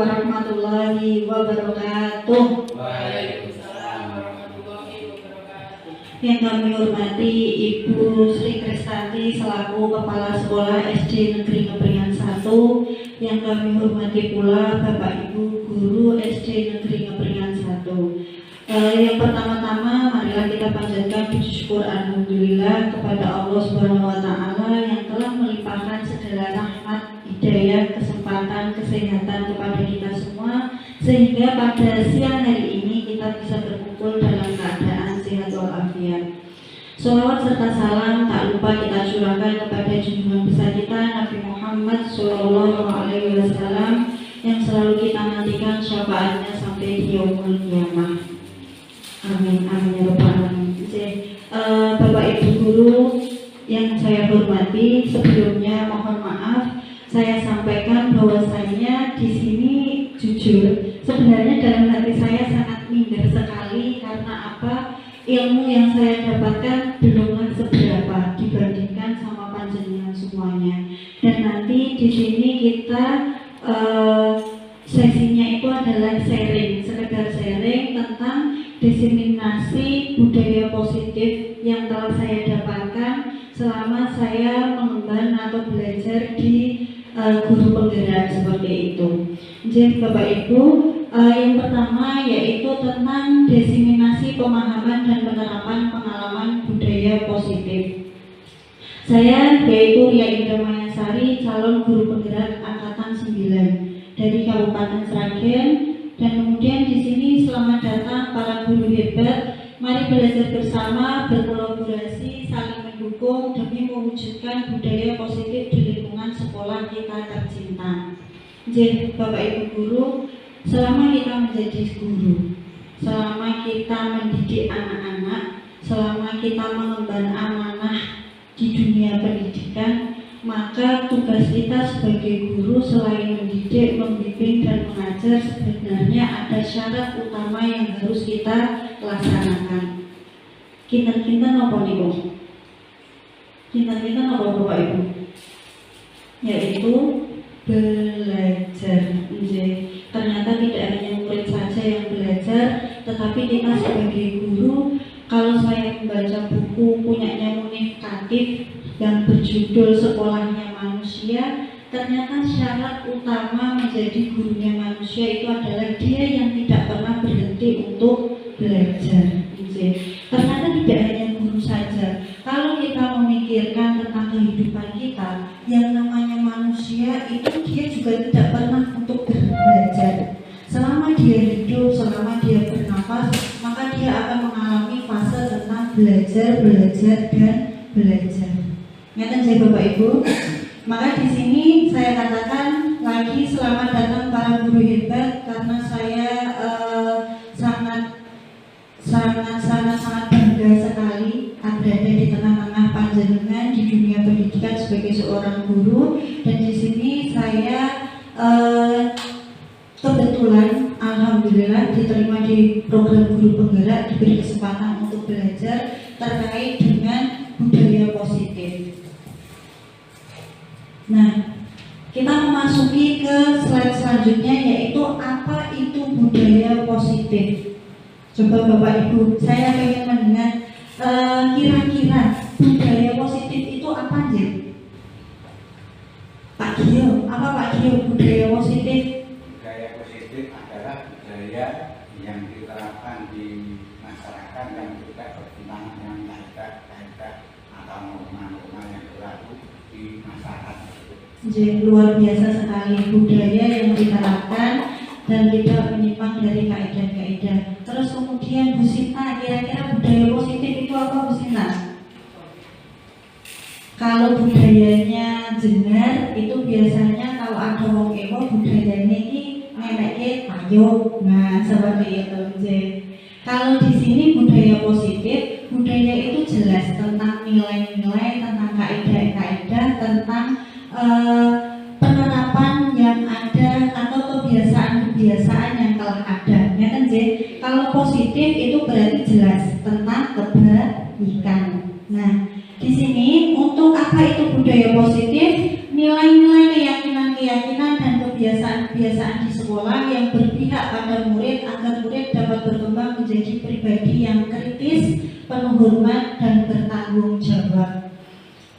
warahmatullahi wabarakatuh. Waalaikumsalam warahmatullahi wabarakatuh. Yang kami hormati Ibu Sri Kristanti selaku Kepala Sekolah SD Negeri Ngepringan 1. Yang kami hormati pula Bapak Ibu Guru SD Negeri Ngepringan 1. Yang pertama-tama marilah kita panjatkan puji syukur alhamdulillah kepada Allah Subhanahu wa taala yang telah melimpahkan segala rahmat, hidayah, kesempatan, kesehatan kepada kita semua sehingga pada siang hari ini kita bisa berkumpul dalam keadaan sehat walafiat. Sholawat serta salam tak lupa kita curahkan kepada junjungan besar kita Nabi Muhammad SAW yang selalu kita nantikan syafaatnya sampai di yaumul qiyamah. Amin amin ya rabbal alamin. Bapak Ibu guru yang saya hormati, sebelumnya mohon maaf saya sampaikan bahwasanya di sini jujur sebenarnya dalam hati saya sangat minder sekali karena apa? Ilmu yang saya dapatkan belumlah seberapa dibandingkan sama panjenengan semuanya. Dan nanti di sini kita sesinya itu adalah sharing, sekedar sharing tentang diseminasi budaya positif yang telah saya dapatkan selama saya mengemban atau belajar di guru penggerak seperti itu. Jadi Bapak Ibu, yang pertama yaitu tentang diseminasi pemahaman dan penerapan pengalaman budaya positif. Saya yaitu Ria Indah Mayasari, calon guru penggerak angkatan 9 dari Kabupaten Sragen. Dan kemudian di sini selamat datang para guru hebat. Mari belajar bersama, berkolaborasi, saling mendukung demi mewujudkan budaya positif di lingkungan sekolah kita tercinta. Jadi Bapak Ibu guru, selama kita menjadi guru, selama kita mendidik anak-anak, selama kita mengemban amanah di dunia pendidikan, maka tugas kita sebagai guru selain mendidik, membimbing dan mengajar sebenarnya ada syarat utama yang harus kita laksanakan. Kinten-kinten apa nih Bu? Kinten-kinten apa Bapak Ibu? Yaitu belajar. Ternyata tidak hanya murid saja yang belajar, tetapi kita sebagai guru, kalau saya membaca buku punyanya Munif Katif yang berjudul Sekolahnya Manusia, ternyata syarat utama menjadi gurunya manusia itu adalah dia yang tidak pernah berhenti untuk belajar. Ternyata tidak hanya guru saja. Kalau kita memikirkan tentang kehidupan kita, yang namanya manusia itu dia juga tidak pernah untuk belajar. Selama dia hidup, selama dia bernafas, maka dia akan mengalami fase tentang belajar, dan belajar. Ngeten saya Bapak Ibu. Maka di sini saya katakan lagi selamat datang para guru hebat karena saya sangat bangga sekali berada di tengah-tengah panjenengan di dunia pendidikan sebagai seorang guru. Dan di sini saya kebetulan alhamdulillah diterima di program guru penggerak, diberi kesempatan untuk belajar terkait dengan budaya positif. Nah, kita memasuki ke slide selanjutnya yaitu apa itu budaya positif. Coba Bapak Ibu, saya ingin mendengar kira-kira budaya positif itu apa aja? Pak Gio, apa Pak Gio budaya positif? Budaya positif adalah budaya yang diterapkan di masyarakat yang juga bertentangan dengan kaidah-kaidah atau norma-norma yang berlaku di masyarakat tersebut. Jadi luar biasa sekali budaya yang diterapkan dan tidak menyimpang dari kaidah-kaidah. Terus kemudian Bu Sinta, kira-kira budaya positif itu apa Bu Sinta? Kalau budayanya jenar itu biasanya kalau ada wong emo budayanya ini neneknya payung. Nah seperti itu. Kalau di sini budaya positif, budaya itu jelas tentang nilai-nilai, tentang kaidah-kaidah, tentang penerapan yang ada atau kebiasaan-kebiasaan yang telah ada. Ya kan kalau positif itu berarti jelas tentang kebaikan. Nah di sini untuk apa itu budaya positif? Nilai-nilai keyakinan dan kebiasaan kebiasaan di sekolah yang berpihak pada murid agar murid dapat berkembang menjadi pribadi yang kritis, penuh hormat, dan bertanggung jawab.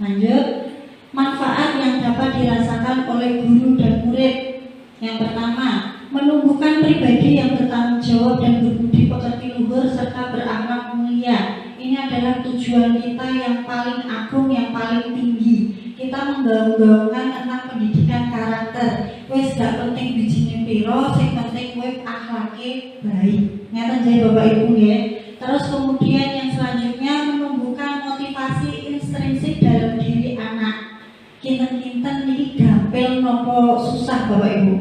Lanjut, manfaat yang dapat dirasakan oleh guru dan murid. Yang pertama, menumbuhkan pribadi yang bertanggung jawab dan berbudi pekerti luhur serta berakhlak mulia. Ini adalah tujuan kita yang paling agung, yang paling tinggi. Kita menggaung-gaungkan tentang pendidikan karakter. Wes gak penting bijine piro, sing penting kowe akhlake baik. Ngeten nggih Bapak Ibu nggih. Terus kemudian yang selanjutnya menumbuhkan motivasi intrinsik dalam diri anak. Kinten-kinten niki gampil nopo susah Bapak Ibu?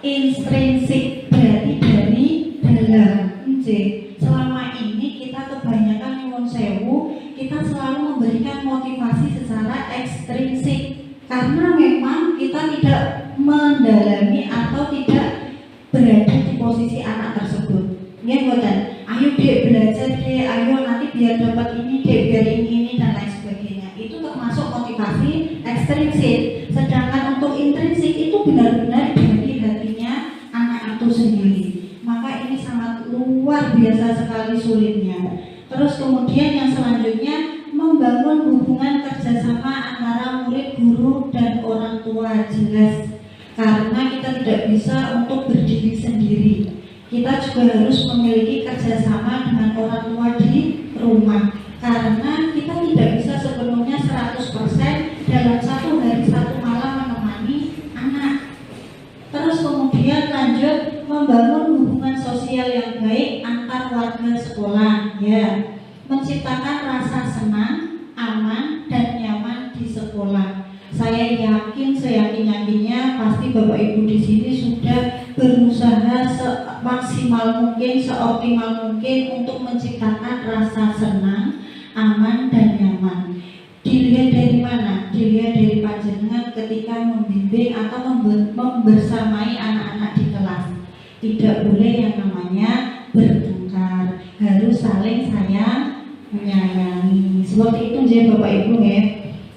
Intrinsik berarti dari dalam. Selama ini kita kebanyakan nyuwun sewu, kita selalu memberikan motivasi secara ekstrinsik karena memang kita tidak mendalami atau tidak berada di posisi anak tersebut. Ya buatan, ayo dek belajar dek, ayo nanti biar dapat ini dek, biar ini dan lain sebagainya. Itu termasuk motivasi ekstrinsik. Sedangkan untuk intrinsik itu benar-benar dari hatinya anak itu sendiri. Maka ini sangat luar biasa sekali sulitnya. Terus kemudian yang selanjutnya membangun hubungan kerjasama antara murid, guru, dan orang tua. Jelas karena kita tidak bisa untuk berdiri sendiri. Kita juga harus memiliki kerjasama dengan orang tua di rumah. Karena kita tidak bisa sepenuhnya 100% dalam satu hari satu malam menemani anak. Terus kemudian lanjut membangun hubungan sosial yang baik antar warga sekolah, ya, menciptakan rasa senang, aman, dan nyaman di sekolah. Saya yakin seyakin-yakinnya pasti Bapak Ibu di sini sudah berusaha semaksimal mungkin, seoptimal mungkin untuk menciptakan rasa senang, aman, dan nyaman. Dilihat dari mana? Dilihat dari panjenengan ketika membimbing atau membersamai anak-anak di kelas. Tidak boleh yang namanya bertengkar, harus saling sayang menyayangi. Seperti itu jadi Bapak Ibu ya.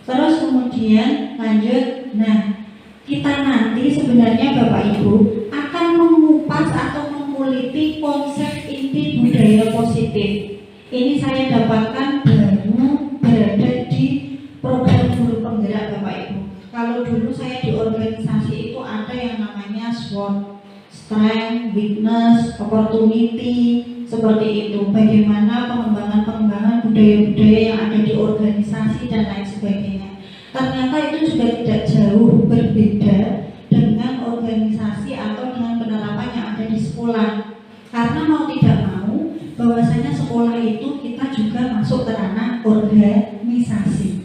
Terus kemudian lanjut, nah kita nanti sebenarnya Bapak Ibu akan mengupas atau menguliti konsep inti budaya positif. Ini saya dapatkan baru berada di program guru penggerak Bapak Ibu. Kalau dulu saya di organisasi itu ada yang namanya SWOT, strength, weakness, opportunity, seperti itu. Bagaimana pengembangan budaya-budaya yang ada di organisasi dan lain sebagainya. Ternyata itu juga tidak jauh berbeda dengan organisasi atau dengan penerapan yang ada di sekolah. Karena mau tidak mau, bahwasanya sekolah itu kita juga masuk ke ranah organisasi.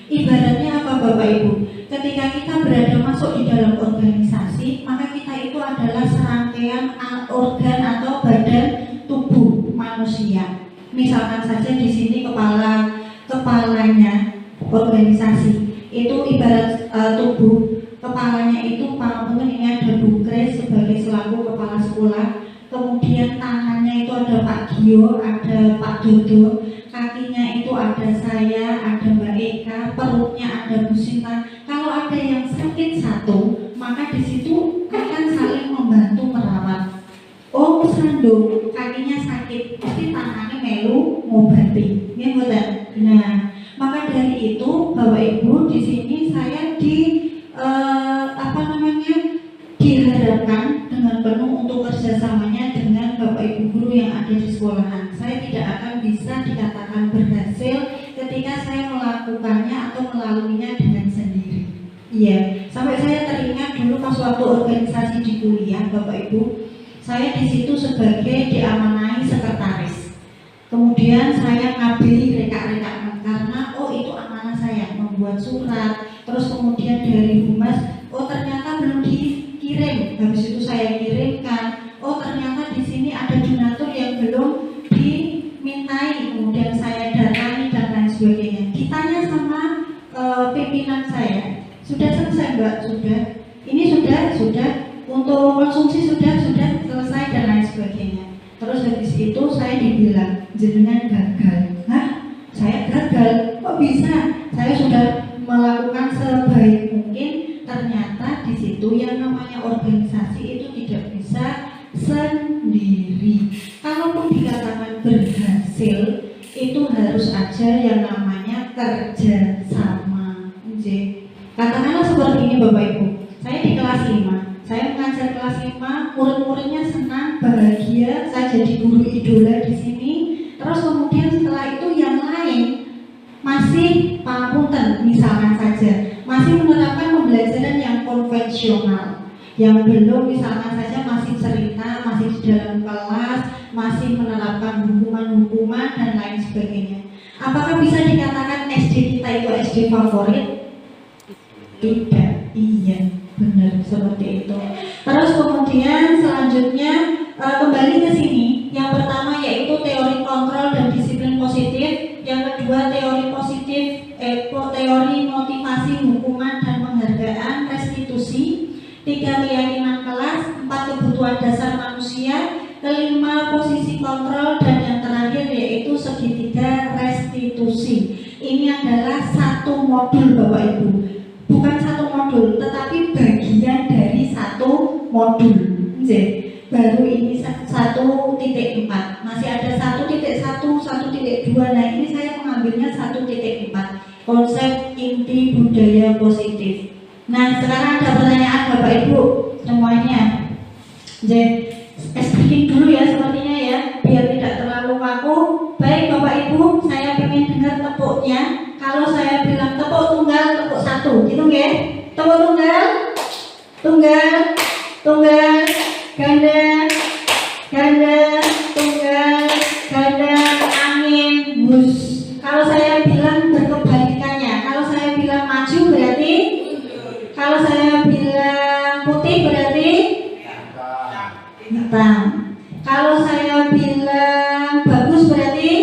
Ibaratnya apa Bapak Ibu? Ketika kita berada masuk di dalam organisasi, maka kita itu adalah serangkaian organ atau badan tubuh manusia. Misalkan saja di sini kepalanya organisasi itu ibarat tubuh. Kepalanya itu mungkin ini ada Bu Kres sebagai selaku kepala sekolah. Kemudian tangannya itu ada Pak Gio, ada Pak Dodo, kakinya itu ada saya, ada Mbak Eka, perutnya ada Bu Sinta. Kalau ada yang sakit satu, maka di situ akan saling membantu merawat. Oh, Sando, kakinya sakit, pasti tangannya melu ngobati. Ya, betul. Nah, maka dari itu Bapak Ibu di sini saya diharapkan dengan penuh untuk kerjasamanya dengan Bapak Ibu guru yang ada di sekolahan. Saya tidak akan bisa dikatakan berhasil ketika saya melakukannya atau melaluinya dengan sendiri. Iya, sampai saya teringat dulu pas waktu organisasi di kuliah Bapak Ibu, saya di situ sebagai diamanai sekretaris. Kemudian saya ngabili rekan-rekan karena itu amanah saya membuat surat. Terus kemudian dari humas, ternyata belum dikirim. Habis itu saya kirimkan. Ternyata di sini ada donatur yang belum dimintai. Kemudian saya datangi dan lain sebagainya. Ditanya sama pimpinan saya, sudah selesai Mbak? Sudah. Ini sudah. Untuk konsumsi sudah selesai dan lain sebagainya. Terus habis itu saya dibilang jenengan gagal. Hah? Saya gagal? Kok bisa? Saya sudah melakukan sebaik mungkin. Ternyata di situ yang namanya organisasi itu tidak bisa sendiri. Kalaupun dikatakan berhasil, itu harus ada yang namanya kerja sama. Katakanlah seperti ini Bapak Ibu, saya di kelas 5, saya mengajar kelas 5, murid-muridnya senang, bahagia, saya jadi guru idola di sini. Terus kemudian setelah itu yang lain masih pangapunten, misalkan saja masih menerapkan pembelajaran yang konvensional, yang belum, misalkan saja masih cerita, masih di dalam kelas, masih menerapkan hukuman-hukuman dan lain sebagainya. Apakah bisa dikatakan SD kita itu SD favorit? Tidak, iya, benar seperti itu. Terus kemudian selanjutnya kembali ke sini. Yang pertama yaitu teori kontrol dan disiplin positif. Yang kedua teori positif, teori motivasi, hukuman dan penghargaan, restitusi. 3 keyakinan kelas, 4 kebutuhan dasar manusia, kelima posisi kontrol, dan yang terakhir yaitu segitiga restitusi. Ini adalah satu modul Bapak Ibu. Bukan satu modul, tetapi bagian dari satu modul. Baru ini 1.4, masih ada 1.1, 1.2. Nah ini saya mengambilnya 1.4, konsep inti budaya positif. Nah sekarang ada pertanyaan Bapak Ibu semuanya. Speaking dulu ya sepertinya ya, biar tidak terlalu kaku. Baik Bapak Ibu, saya ingin dengar tepuknya. Kalau saya bilang tepuk tunggal, tepuk satu, gitu ya? Tepuk tunggal, tunggal, tunggal, ganda, ganda, tunggal, ganda, angin, bus. Kalau saya bilang berkebalikannya, kalau saya bilang maju berarti, kalau saya bilang putih berarti hitam. Kalau saya bilang bagus berarti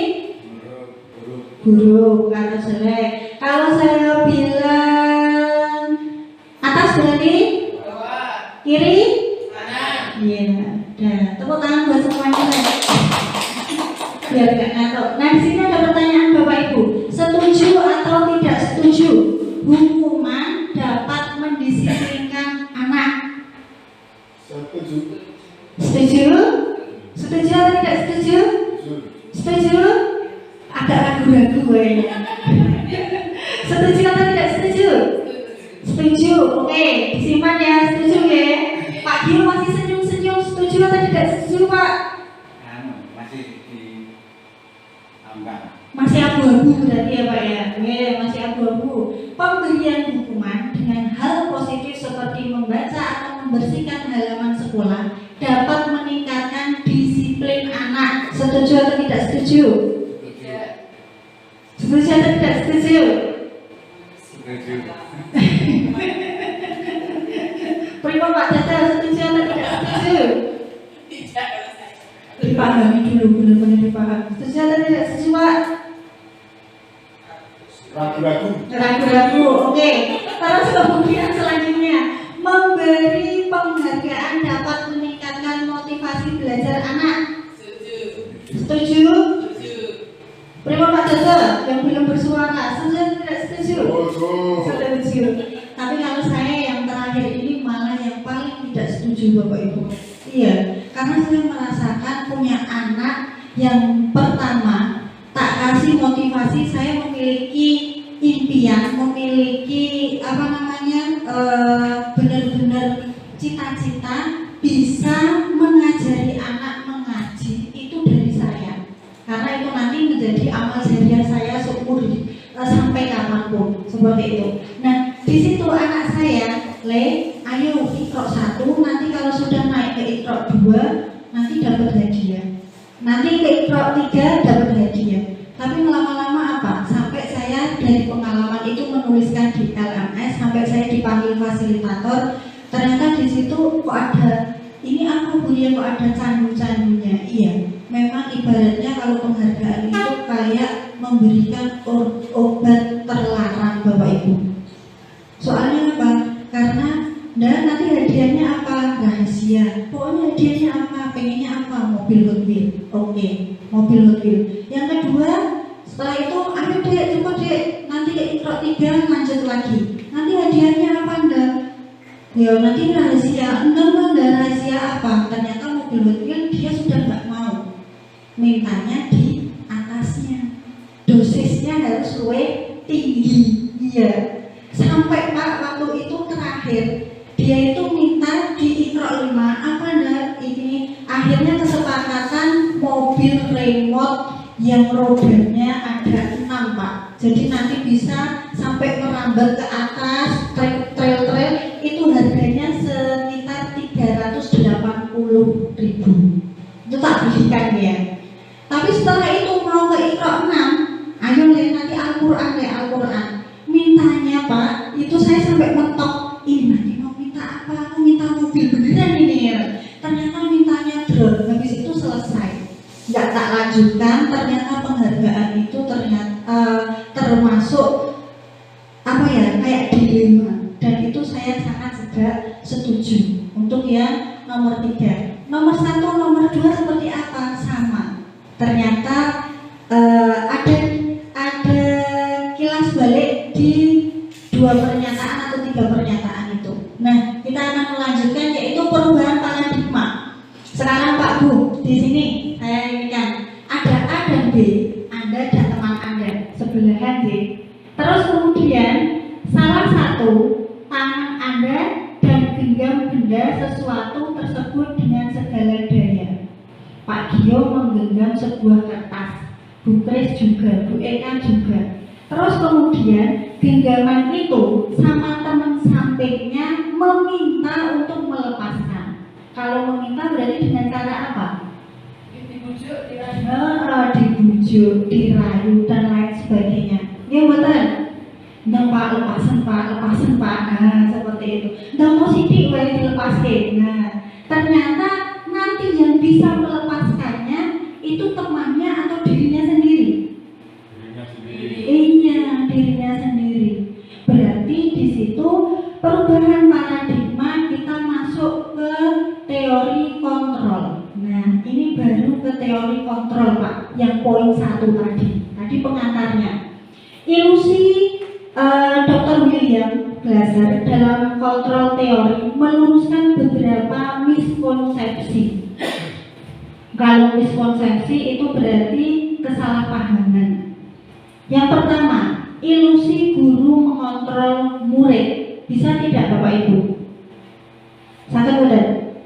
buruk atau jelek. Kalau saya bilang atas berarti kiri, iya. Dah, tepuk tangan buat semuanya. Biar gak ngatuk. Nah di sini ada pertanyaan Bapak Ibu. Setuju atau tidak setuju hukuman dapat mendisiplinkan anak? Setuju. Setuju? Setuju atau tidak setuju? Setuju? Agak ragu-ragu kayaknya. Setuju atau tidak setuju? Setuju. Oke, disimpan ya. Setuju ya. Pak Gil masih senyum-senyum. Setuju atau tidak setuju Pak? Masih di angka. Masih abu-abu berarti ya Pak ya. Masih abu-abu. Pemberian hukuman dengan hal positif seperti membaca atau membersihkan halaman sekolah dapat meningkatkan disiplin anak. Setuju atau tidak setuju? Setuju atau tidak setuju? Setuju. Prima Pak Dada, setuju atau tidak setuju? Dipahami dulu, benar-benar dipahami. Setuju atau tidak setuju Pak? Ragu-ragu. Ragu-ragu, oke. Terus kemudian selanjutnya, memberi penghargaan dapat meningkatkan motivasi belajar anak. Setuju? Prima Pak Dada yang belum bersuara, setuju atau tidak setuju? Setuju. Tapi kalau saya yang terakhir ini malah yang paling tidak setuju Bapak Ibu. Iya, karena saya merasakan punya anak yang pertama tak kasih motivasi. Saya memiliki impian, memiliki benar-benar cita-cita bisa mengajari anak mengaji. Itu dari saya, karena itu nanti menjadi amal jariah saya seumur sampai kapanpun, seperti itu. Nah di situ anak saya, ayo Iqra 1, nanti kalau sudah naik ke Iqra 2 nanti dapat hadiah, nanti ke Iqra 3 dapat hadiah. Tapi lama-lama apa? Sampai saya dari pengalaman itu menuliskan di LMS, sampai saya dipanggil fasilitator. Ternyata di situ kok ada ini, apa Bu ya, kok ada candu-candunya? Iya, memang ibaratnya kalau penghargaan itu kayak memberikan obat terlarang Bapak Ibu. Soalnya apa? Karena nanti hadiahnya apa? Rahasia. Pokoknya hadiahnya apa? Pengennya apa? Mobil Hot Wheels. Oke, mobil Hot Wheels. Yang kedua, setelah itu ayo dek, coba dek, nanti ke Iqra 3 lanjut lagi. Nanti hadiahnya apa Anda? Ya nanti rahasia, enggak rahasia apa? Ternyata mobil wheel dia sudah nggak mau, mintanya di atasnya, dosisnya harus lebih tinggi. Iya, sampai Pak waktu itu terakhir dia itu minta di Iqra 5 apa enggak ini, akhirnya kesepakatan mobil remote yang rodanya ada 6 Pak, jadi nanti bisa sampai merambat ke atas trail itu harganya sekitar 380.000, itu tak belikan ya. Tapi setelah itu mau ke Iqra 6, ayo nanti Al-Quran mintanya Pak, itu saya sampai mentok, ini nanti mau minta apa, aku minta mobil beneran ini ya. Ternyata mintanya drone, habis itu selesai, nggak tak lanjutkan. Ternyata penghargaan itu ternyata termasuk apa ya, kayak dilema, dan itu saya sangat setuju untuk yang nomor 3. Nomor 1, nomor 2 seperti apa? Sama. Ternyata ada kilas balik di 2 pernyataan atau 3 pernyataan itu. Nah, kita akan melanjutkan yaitu perubahan paradigma. Sekarang Pak Bu, di sini saya ini kan ada A dan B, Anda dan teman Anda sebelahan D. Terus kemudian salah satu tangan Anda dan genggam benda sesuatu tersebut dengan segala daya. Pak Gio menggenggam sebuah kertas, Bu Kris juga, Bu Eka juga. Terus kemudian genggaman itu sama teman sampingnya meminta untuk melepaskan. Kalau meminta berarti dengan cara apa? Dibujuk, dibujuk, dirayu dan lain sebagainya. Ya betul. Lepasan Pak. Nah, seperti itu. Nggak mau sidik boleh dilepaskan. Nah, ternyata nanti yang bisa melepaskannya itu temannya atau dirinya sendiri. Iya, dirinya sendiri. Berarti di situ perubahan paradigma kita masuk ke teori kontrol. Nah, ini baru ke teori kontrol Pak, yang poin 1 tadi. Tadi pengantarnya. Ilusi Dr. William Glasser dalam kontrol teori meluruskan beberapa miskonsepsi. Kalau miskonsepsi itu berarti kesalahpahaman. Yang pertama, ilusi guru mengontrol murid. Bisa tidak Bapak Ibu? Satu udah.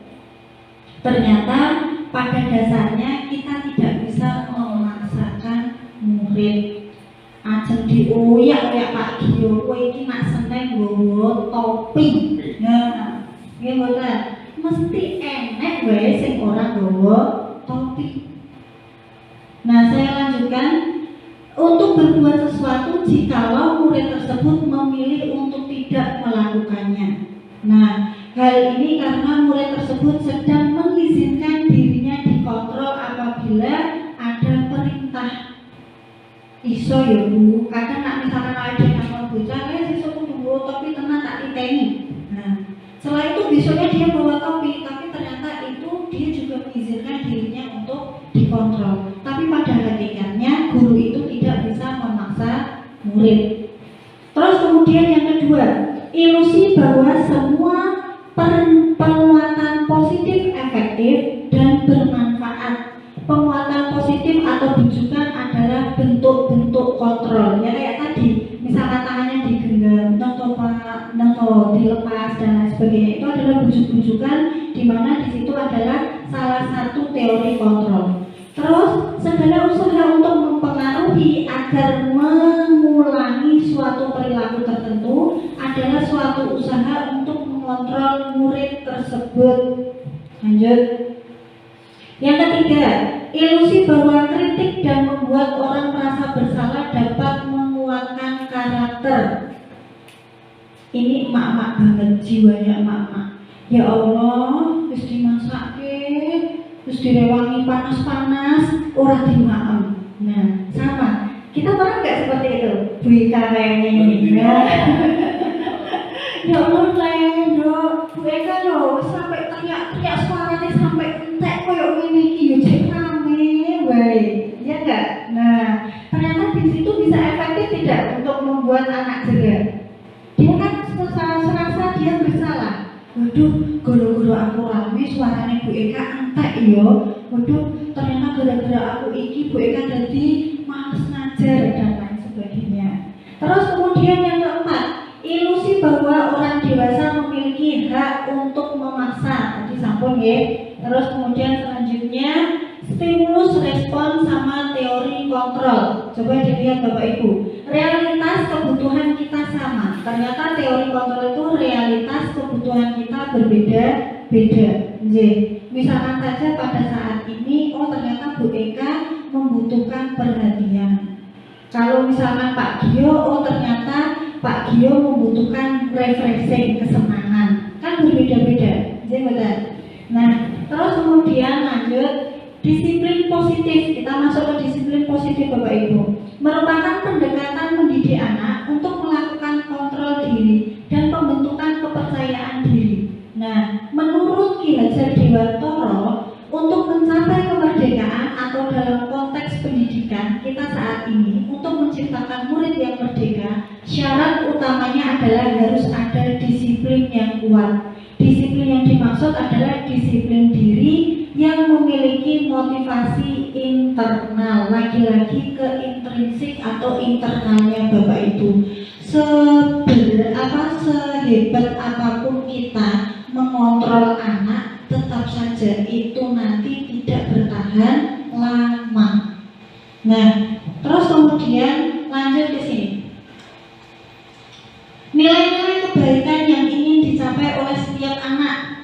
Ternyata pada dasarnya kita tidak bisa memaksakan murid. Ajeng dioyak-oyak Pak Gio, kowe iki nak seneng nggowo topi. Nah, nggih mboten. Mesti enek wae sing ora nggowo topi. Nah, saya lanjutkan. Untuk berbuat sesuatu jikalau murid tersebut memilih untuk tidak melakukannya. Nah, hal ini karena murid tersebut sedang mengizinkan dirinya dikontrol apabila ada perintah. Iso ya Bu, kadang nak misalkan ada yang bocah, sesuk kudu bawa topi tenan tak titeni. Nah, setelah itu besoknya dia bawa topi, tapi ternyata itu dia juga mengizinkan dirinya untuk dikontrol. Tapi pada hakikatnya guru itu tidak bisa memaksa murid. Terus kemudian yang kedua, ilusi bahwa semua penguatan positif efektif dan bermanfaat. Penguatan positif atau bujukan adalah bentuk-bentuk kontrol. Ya kayak tadi, misalkan tangannya digenggam, noto dilepas dan lain sebagainya. Itu adalah bujuk-bujukan, di mana di situ adalah salah satu teori kontrol. Terus segala usaha untuk mempengaruhi agar mengulangi suatu perilaku tertentu adalah suatu usaha untuk mengontrol murid tersebut. Lanjut. Yang ketiga, ilusi bahwa kritik dan membuat orang merasa bersalah dapat menguatkan karakter. Ini emak-emak banget, jiwanya emak-emak. Ya Allah, wis dimasake, wis direwangi panas-panas, ora dimaem. Nah, sama. Kita pernah nggak seperti itu? Bu Eka kayaknya ini. Ya Allah, Lendo, Bu Eka loh, sampai teriak-teriak suaranya sampai entek koyo ngene iki yo jek rame wae. Ya enggak? Nah, ternyata di situ bisa efektif tidak untuk membuat anak jera. Dia kan serasa dia bersalah. guru-guru aku rame suaranya Bu Eka entek yo. Waduh, ternyata gara-gara aku iki Bu Eka jadi males ngajar dan lain sebagainya. Terus kemudian yang keempat, ilusi bahwa orang dewasa memiliki hak untuk memaksa. Tadi sampun ya. Terus kemudian selanjutnya stimulus respon sama teori kontrol. Coba dilihat Bapak Ibu. Realitas kebutuhan kita sama. Ternyata teori kontrol itu realitas kebutuhan kita berbeda-beda. Misalkan saja pada saat ini, oh ternyata Bu Eka membutuhkan perhatian. Kalau misalkan Pak Gio, oh ternyata Pak Gio membutuhkan refreshing, kesenangan. Kan berbeda-beda, betul. Nah, terus kemudian lanjut disiplin positif. Kita masuk ke disiplin positif Bapak Ibu. Merupakan pendekatan mendidik anak untuk melakukan kontrol diri dan pembentukan kepercayaan diri. Nah, menurut Ki Hajar Dewantoro, untuk mencapai kemerdekaan atau dalam konteks pendidikan kita saat ini, untuk menciptakan murid yang merdeka, syarat utamanya adalah harus ada disiplin yang kuat. Disiplin yang dimaksud adalah disiplin diri yang memiliki motivasi internal, lagi-lagi ke intrinsik atau internalnya Bapak Ibu. Sehebat apapun kita mengontrol anak, tetap saja itu nanti tidak bertahan lama. Nah, terus kemudian lanjut ke sini. Nilai-nilai kebaikan yang ingin dicapai oleh setiap anak.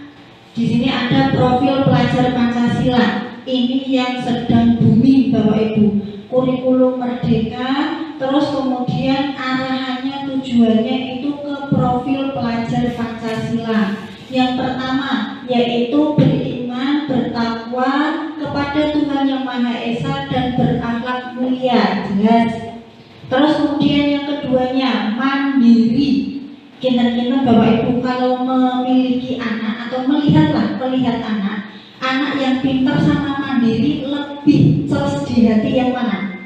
Di sini ada profil pelajar Pancasila. Ini yang sedang booming Bapak Ibu. Kurikulum Merdeka, terus kemudian arahannya, tujuannya itu ke profil pelajar Pancasila. Yang pertama yaitu beriman, bertakwa kepada Tuhan Yang Maha Esa dan berakhlak mulia, jelas. Terus kemudian yang keduanya mandiri. Kinten-kinten Bapak Ibu kalau memiliki anak atau melihat anak yang pintar sama mandiri lebih celas di hati yang mana?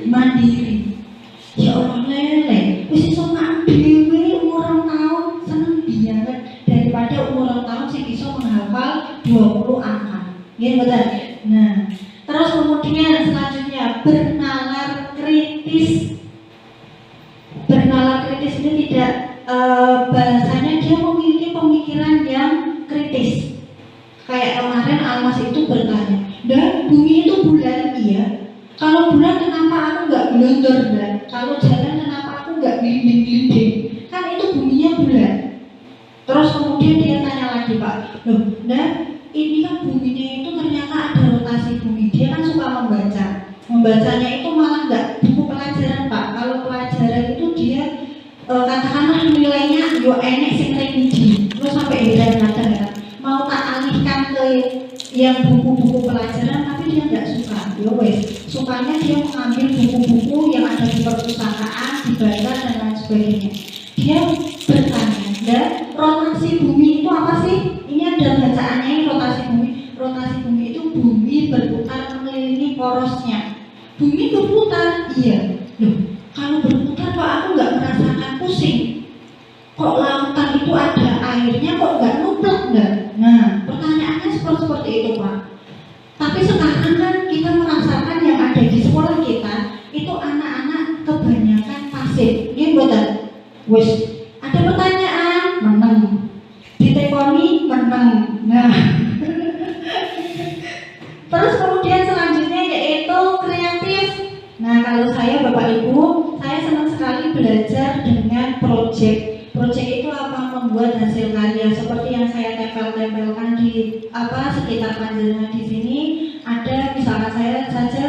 Mandiri. Ya Allah lele, wis iso dhewe umur 2 tahun seneng banget daripada umur 2 tahun sing iso menghafal 20 angka. Nggih betul. Nah, terus kemudian selanjutnya bernalar kritis. Bernalar kritis ini tidak bahasanya dia memiliki pemikiran yang kritis. Kayak kemarin Almas itu bertanya, dan bumi itu bulan iya. Kalau bulan kenapa aku nggak blunder dan kalau jalan kenapa aku nggak gelinding-gelinding? Kan itu buminya bulan. Terus kemudian dia tanya lagi Pak, loh, nah ini kan buminya itu ternyata ada rotasi bumi. Dia kan suka membaca. Membacanya itu malah nggak buku pelajaran Pak. Kalau pelajaran itu dia katakanlah nilainya yo enek sing remedi. Lo sampai heran kadang-kadang mau tak alihkan ke yang buku-buku pelajaran, tapi dia nggak suka. Yo wes, sukanya dia mengambil buku-buku yang ada di perpustakaan, dibaca dan lain sebagainya. Dia bertanya, dan rotasi bumi itu apa sih? Ini ada bacaannya ini rotasi bumi. Rotasi bumi itu bumi berputar mengelilingi porosnya. Bumi berputar, iya. Loh, kalau berputar kok aku nggak merasakan pusing? Kok lautan itu ada airnya kok nggak nuplek nggak? Nah, pertanyaannya seperti itu Pak. Tapi sekarang kan kita merasakan yang ada di sekolah kita itu anak-anak kebanyakan pasif. Ini betul. Wes, ada pertanyaan, menang. Ditekoni, menang. Nah, terus kemudian selanjutnya yaitu kreatif. Nah, kalau saya Bapak Ibu, saya senang sekali belajar dengan proyek. Proyek itu apa? Membuat hasil karya seperti yang saya tempel-tempelkan di sekitar panjenengan di sini. Ada misalkan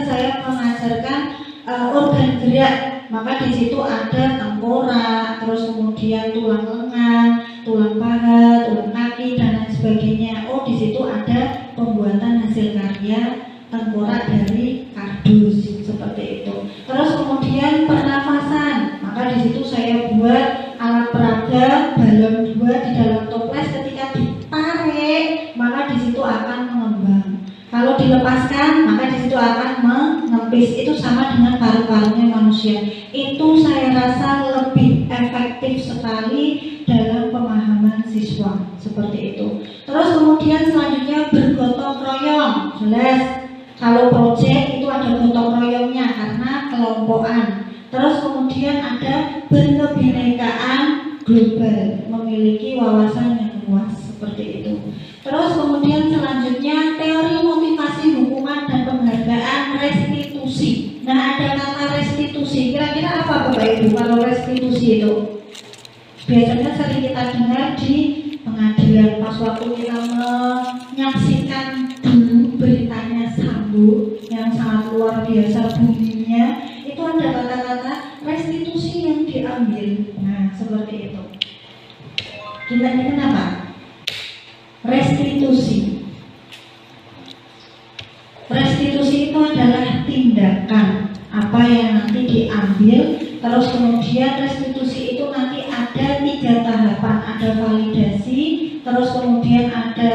saya mengajarkan organ gerak, maka di situ ada tengkorak, terus kemudian tulang lengan, tulang paha, tulang kaki dan lain sebagainya. Oh, di situ ada pembuatan hasil karya tengkorak dari kardus seperti itu. Terus kemudian pernafasan, maka di situ saya buat alat peraga balon 2 di dalam toples, ketika ditarik maka di situ akan mengembang. Kalau dilepaskan maka di situ akan menepis. Itu sama dengan paru-parunya manusia. Itu saya rasa lebih efektif sekali dalam pemahaman siswa, seperti itu. Terus kemudian selanjutnya bergotong royong, jelas. Kalau proyek itu ada gotong royongnya karena kelompokan. Terus kemudian ada berkebinekaan global, memiliki wawasan yang luas, seperti itu. Terus kemudian selanjutnya teori motivasi hukuman dan penghargaan restitusi. Nah, ada kata restitusi, kira-kira apa Bapak Ibu kalau restitusi itu? Biasanya sering kita dengar di pengadilan pas waktu kita menyaksikan dulu beritanya Sambo yang sangat luar biasa bunyinya, itu ada kata-kata restitusi yang diambil. Nah, seperti itu. Kita ini kenapa? Restitusi. Restitusi itu adalah tindakan apa yang nanti diambil. Terus kemudian restitusi itu nanti ada 3 tahapan, ada validasi, terus kemudian ada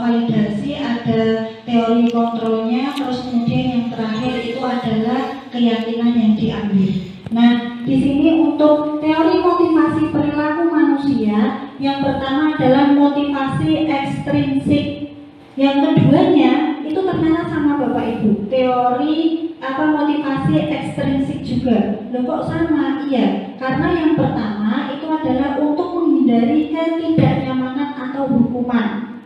validasi, ada teori kontrolnya, terus kemudian yang terakhir itu adalah keyakinan yang diambil. Nah, di sini untuk teori motivasi perilaku manusia, yang pertama adalah motivasi ekstrinsik. Yang keduanya itu ternyata sama Bapak Ibu, teori motivasi ekstrinsik juga. Loh kok sama? Iya, karena yang pertama itu adalah untuk menghindari ketidaknyamanan atau hukuman.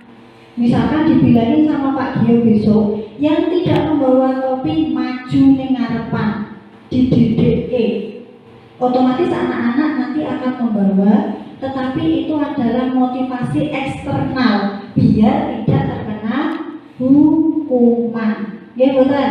Misalkan dibilangin sama Pak Gio besok, yang tidak membawa topi maju ning ngarepan di DDE, otomatis anak-anak nanti akan membawa, tetapi itu adalah motivasi eksternal biar tidak terkena hukuman. Ya betul.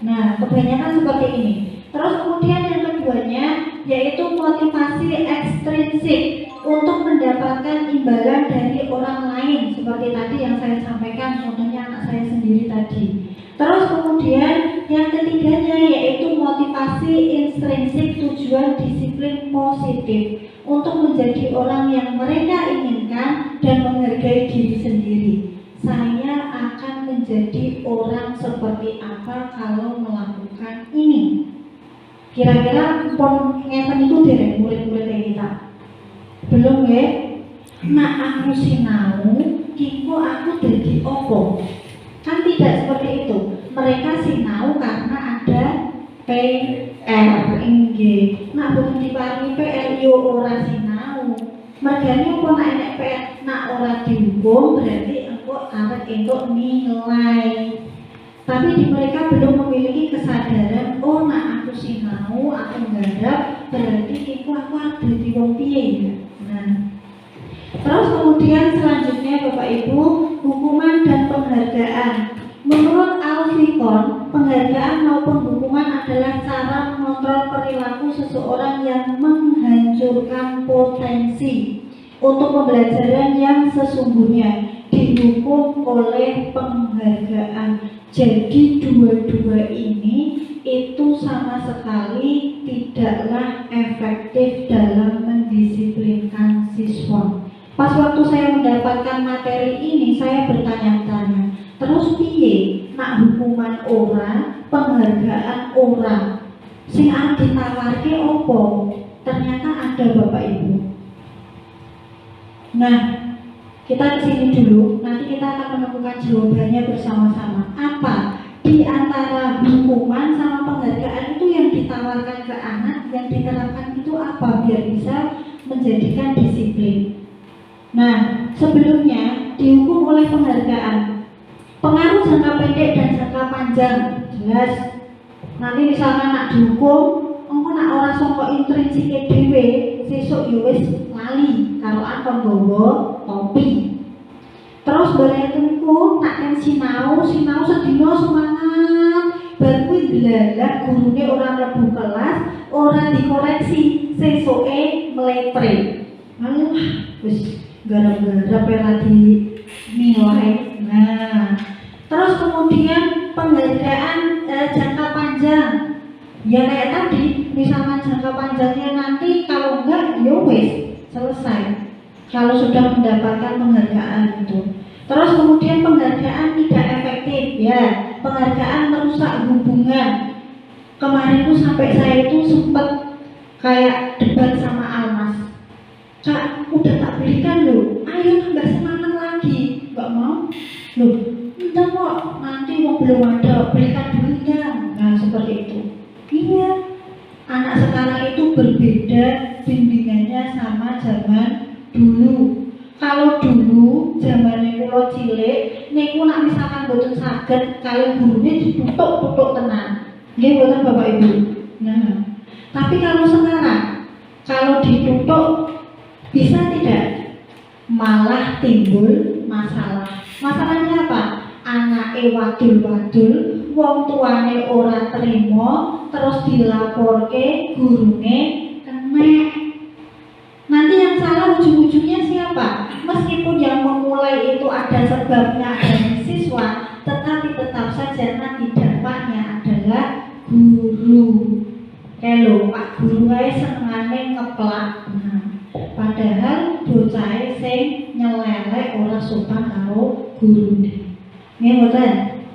Nah, kebanyakan seperti ini. Terus kemudian yang keduanya yaitu motivasi ekstrinsik untuk mendapatkan imbalan dari orang lain, seperti tadi yang saya sampaikan, contohnya anak saya sendiri tadi. Terus kemudian yang ketiganya yaitu motivasi intrinsik, tujuan disiplin positif untuk menjadi orang yang mereka inginkan dan menghargai diri sendiri. Saya akan menjadi orang seperti apa kalau melakukan ini. Kira-kira pon ngeten itu dereng murid-murid kita. Belum ya? Nah, aku sinau, iku aku dadi opo? Kan tidak seperti itu. Mereka sinau karena ada PR, inggih. Nah, boten diparingi PR yo ora sinau. Mergane apa nek enek PR, nak ora dihukum berarti engko arep entuk nilai. Tapi di mereka belum memiliki kesadaran, oh nak aku sinau, aku nggarap, berarti iku aku dadi wong piye ya. Nah, terus kemudian selanjutnya Bapak Ibu, hukuman dan penghargaan. Menurut Alfikon, penghargaan maupun hukuman adalah cara mengontrol perilaku seseorang yang menghancurkan potensi untuk pembelajaran yang sesungguhnya, dihukum oleh penghargaan. Jadi dua-dua ini itu sama sekali tidaklah efektif dalam mendisiplinkan siswa. Pas waktu saya mendapatkan materi ini, saya bertanya-tanya, terus piye nak hukuman ora, penghargaan ora, sing arep ditawarke opo? Ternyata ada Bapak Ibu. Nah, kita kesini dulu, nanti kita akan menemukan jawabannya bersama-sama. Apa di antara hukuman sama penghargaan itu yang ditawarkan ke anak, yang diterapkan itu apa biar bisa menjadikan disiplin? Nah, sebelumnya dihukum oleh penghargaan. Pengaruh jangka pendek dan jangka panjang jelas. Nanti misalkan nak dihukum, engko nak ora saka intrinsike dhewe, sesuk yo wis lali karo akon nggawa topi. Terus bareng niku nak kan sinau sedina semangat, bar kuwi delalah gurune ora mlebu kelas, ora dikoreksi, sesuke meletre. Alah, wis gara-gara lagi nilai. Nah, terus kemudian penghargaan jangka panjang. Ya kayak tadi, misalkan jangka panjangnya nanti kalau enggak, ya wis selesai. Kalau sudah mendapatkan penghargaan itu. Terus kemudian penghargaan tidak efektif, ya. Penghargaan merusak hubungan. Kemarin tuh sampai saya itu sempat kayak debat sama Almas. Kak, udah tak belikan loh belum ada, belikan dulunya. Nah seperti itu. Iya, anak sekarang itu berbeda bimbingannya sama zaman dulu. Kalau dulu zaman kula cilik niku nak misalkan boten saged kali gurune ditutuk-tutuk tenan. Nggih boten Bapak Ibu. Nah, tapi kalau sekarang kalau ditutuk bisa tidak? Malah timbul masalah. Masalahnya apa? Anake wadul-wadul, wong tuane ora terima, terus dilaporke gurune kenek. Nanti yang salah ujung-ujungnya siapa? Meskipun yang memulai itu ada sebabnya dari siswa, tetapi tetap saja nanti dampaknya adalah guru. Kalau Pak Guru wae senengane ngeplak. Nah, padahal bocah sing nyelelek ora sopan karo gurune. Nggih mboten?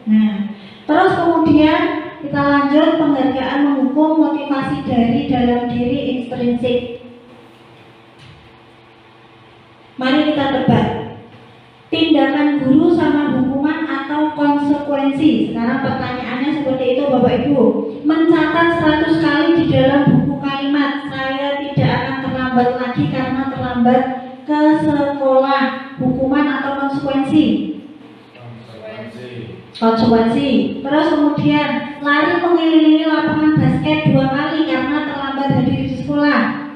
Nah, terus kemudian kita lanjut penghargaan menghukum motivasi dari dalam diri intrinsik. Mari kita tebak. Tindakan guru sama hukuman atau konsekuensi. Sekarang pertanyaannya seperti itu Bapak Ibu. Mencatat 100 kali di dalam buku kalimat, saya tidak akan terlambat lagi karena terlambat ke sekolah. Hukuman atau konsekuensi? Konsekuensi. Terus kemudian lari mengelilingi lapangan basket 2 kali karena terlambat hadir di sekolah.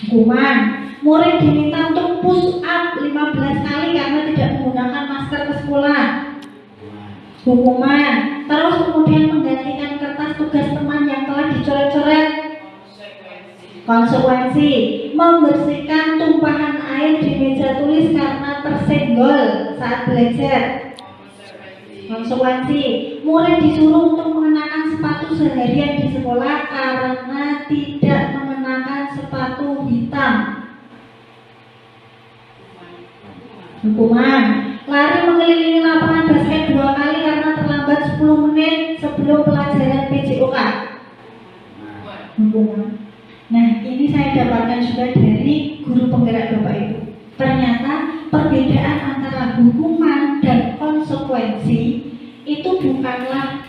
Hukuman. Murid diminta untuk push up 15 kali karena tidak menggunakan masker ke sekolah. Hukuman. Terus kemudian menggantikan kertas tugas teman yang telah dicoret-coret. Konsekuensi. Membersihkan tumpahan air di meja tulis karena tersenggol saat belajar. Konsekuensi. Murid disuruh untuk mengenakan sepatu seharian di sekolah karena tidak mengenakan sepatu hitam. Hukuman. Lari mengelilingi lapangan basket 2 kali karena terlambat 10 menit sebelum pelajaran PJOK. Hukuman. Nah, ini saya dapatkan juga dari guru penggerak Bapak Ibu. Ternyata perbedaan antara hukuman dan konsekuensi itu bukanlah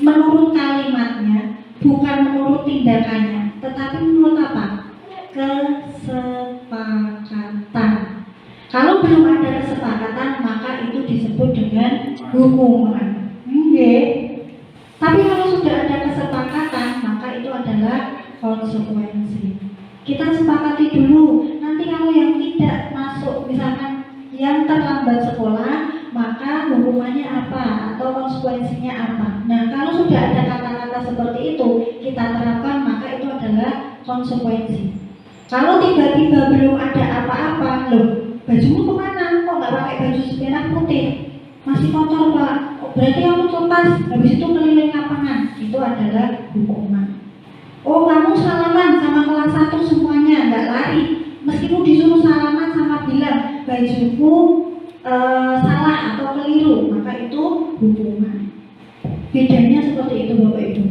menurut kalimatnya, bukan menurut tindakannya, tetapi menurut apa? Kesepakatan. Kalau belum ada kesepakatan, maka itu disebut dengan hukuman. Tapi kalau sudah ada kesepakatan, maka itu adalah konsekuensi. Kita sepakati dulu. Nanti kalau yang tidak masuk, misalkan yang terlambat sekolah, maka hukumannya apa atau konsekuensinya apa. Nah, kalau sudah ada kata-kata seperti itu, kita terapkan, maka itu adalah konsekuensi. Kalau tiba-tiba belum ada apa-apa, loh, bajumu kemana? Kok nggak pakai baju merah putih? Masih kotor Pak. Oh, berarti kamu lepas. Habis itu keliling lapangan. Itu adalah hukuman. Oh, kamu salaman sama kelas 1 semuanya, nggak lari. Meskipun disuruh salaman sama bilang bajumu salah atau keliru, maka itu hukuman. Bedanya seperti itu Bapak Ibu.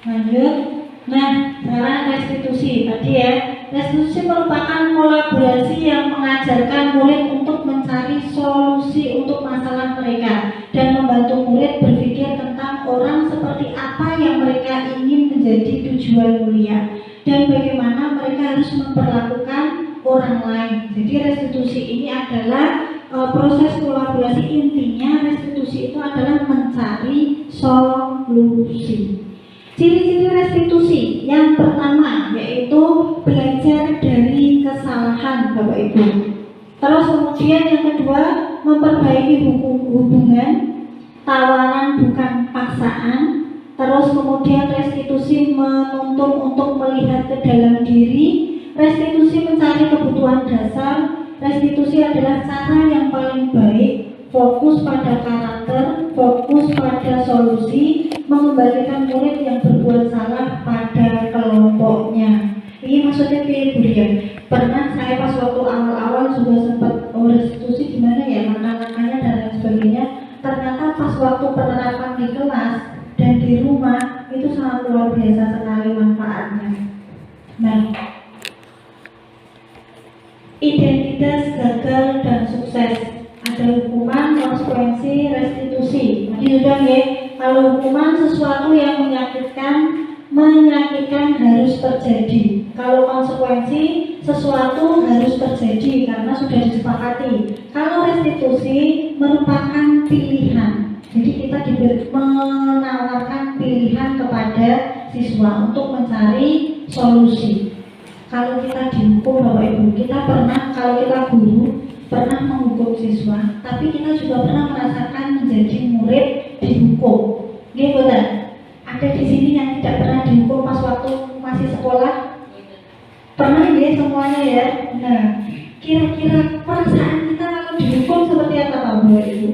Lanjut. Nah, sekarang restitusi tadi ya. Restitusi merupakan kolaborasi yang mengajarkan murid untuk mencari solusi untuk masalah mereka dan membantu murid berpikir tentang orang seperti apa yang mereka ingin menjadi tujuan mulia dan bagaimana mereka harus memperlakukan orang lain. Jadi restitusi ini adalah proses kolaborasi. Intinya restitusi itu adalah mencari solusi. Ciri-ciri restitusi yang pertama yaitu belajar dari kesalahan Bapak Ibu. Terus kemudian yang kedua memperbaiki hubungan, tawaran bukan paksaan. Terus kemudian restitusi menuntun untuk melihat ke dalam diri. Restitusi mencari kebutuhan dasar. Restitusi adalah cara yang paling baik, fokus pada karakter, fokus pada solusi, mengembalikan murid yang berbuat salah pada kelompoknya. Ini maksudnya kayak Budian. Pernah saya pas waktu awal-awal juga sempat restitusi gimana ya, langkah-langkahnya dan lain sebagainya. Ternyata pas waktu penerapan di kelas dan di rumah itu sangat luar biasa sekali manfaatnya. Nah, identitas gagal dan sukses. Ada hukuman, konsekuensi restitusi. Jadi sudah ya, kalau hukuman sesuatu yang menyakitkan harus terjadi. Kalau konsekuensi sesuatu harus terjadi karena sudah disepakati. Kalau restitusi merupakan pilihan. Jadi kita menawarkan pilihan kepada siswa untuk mencari solusi. Kalau kita dihukum Bapak Ibu, kalau kita guru pernah menghukum siswa, tapi kita juga pernah merasakan menjadi murid dihukum. Gitu kan? Ada di sini yang tidak pernah dihukum pas waktu masih sekolah? Pernah ya semuanya ya? Nah, kira-kira perasaan kita kalau dihukum seperti apa Bapak Ibu?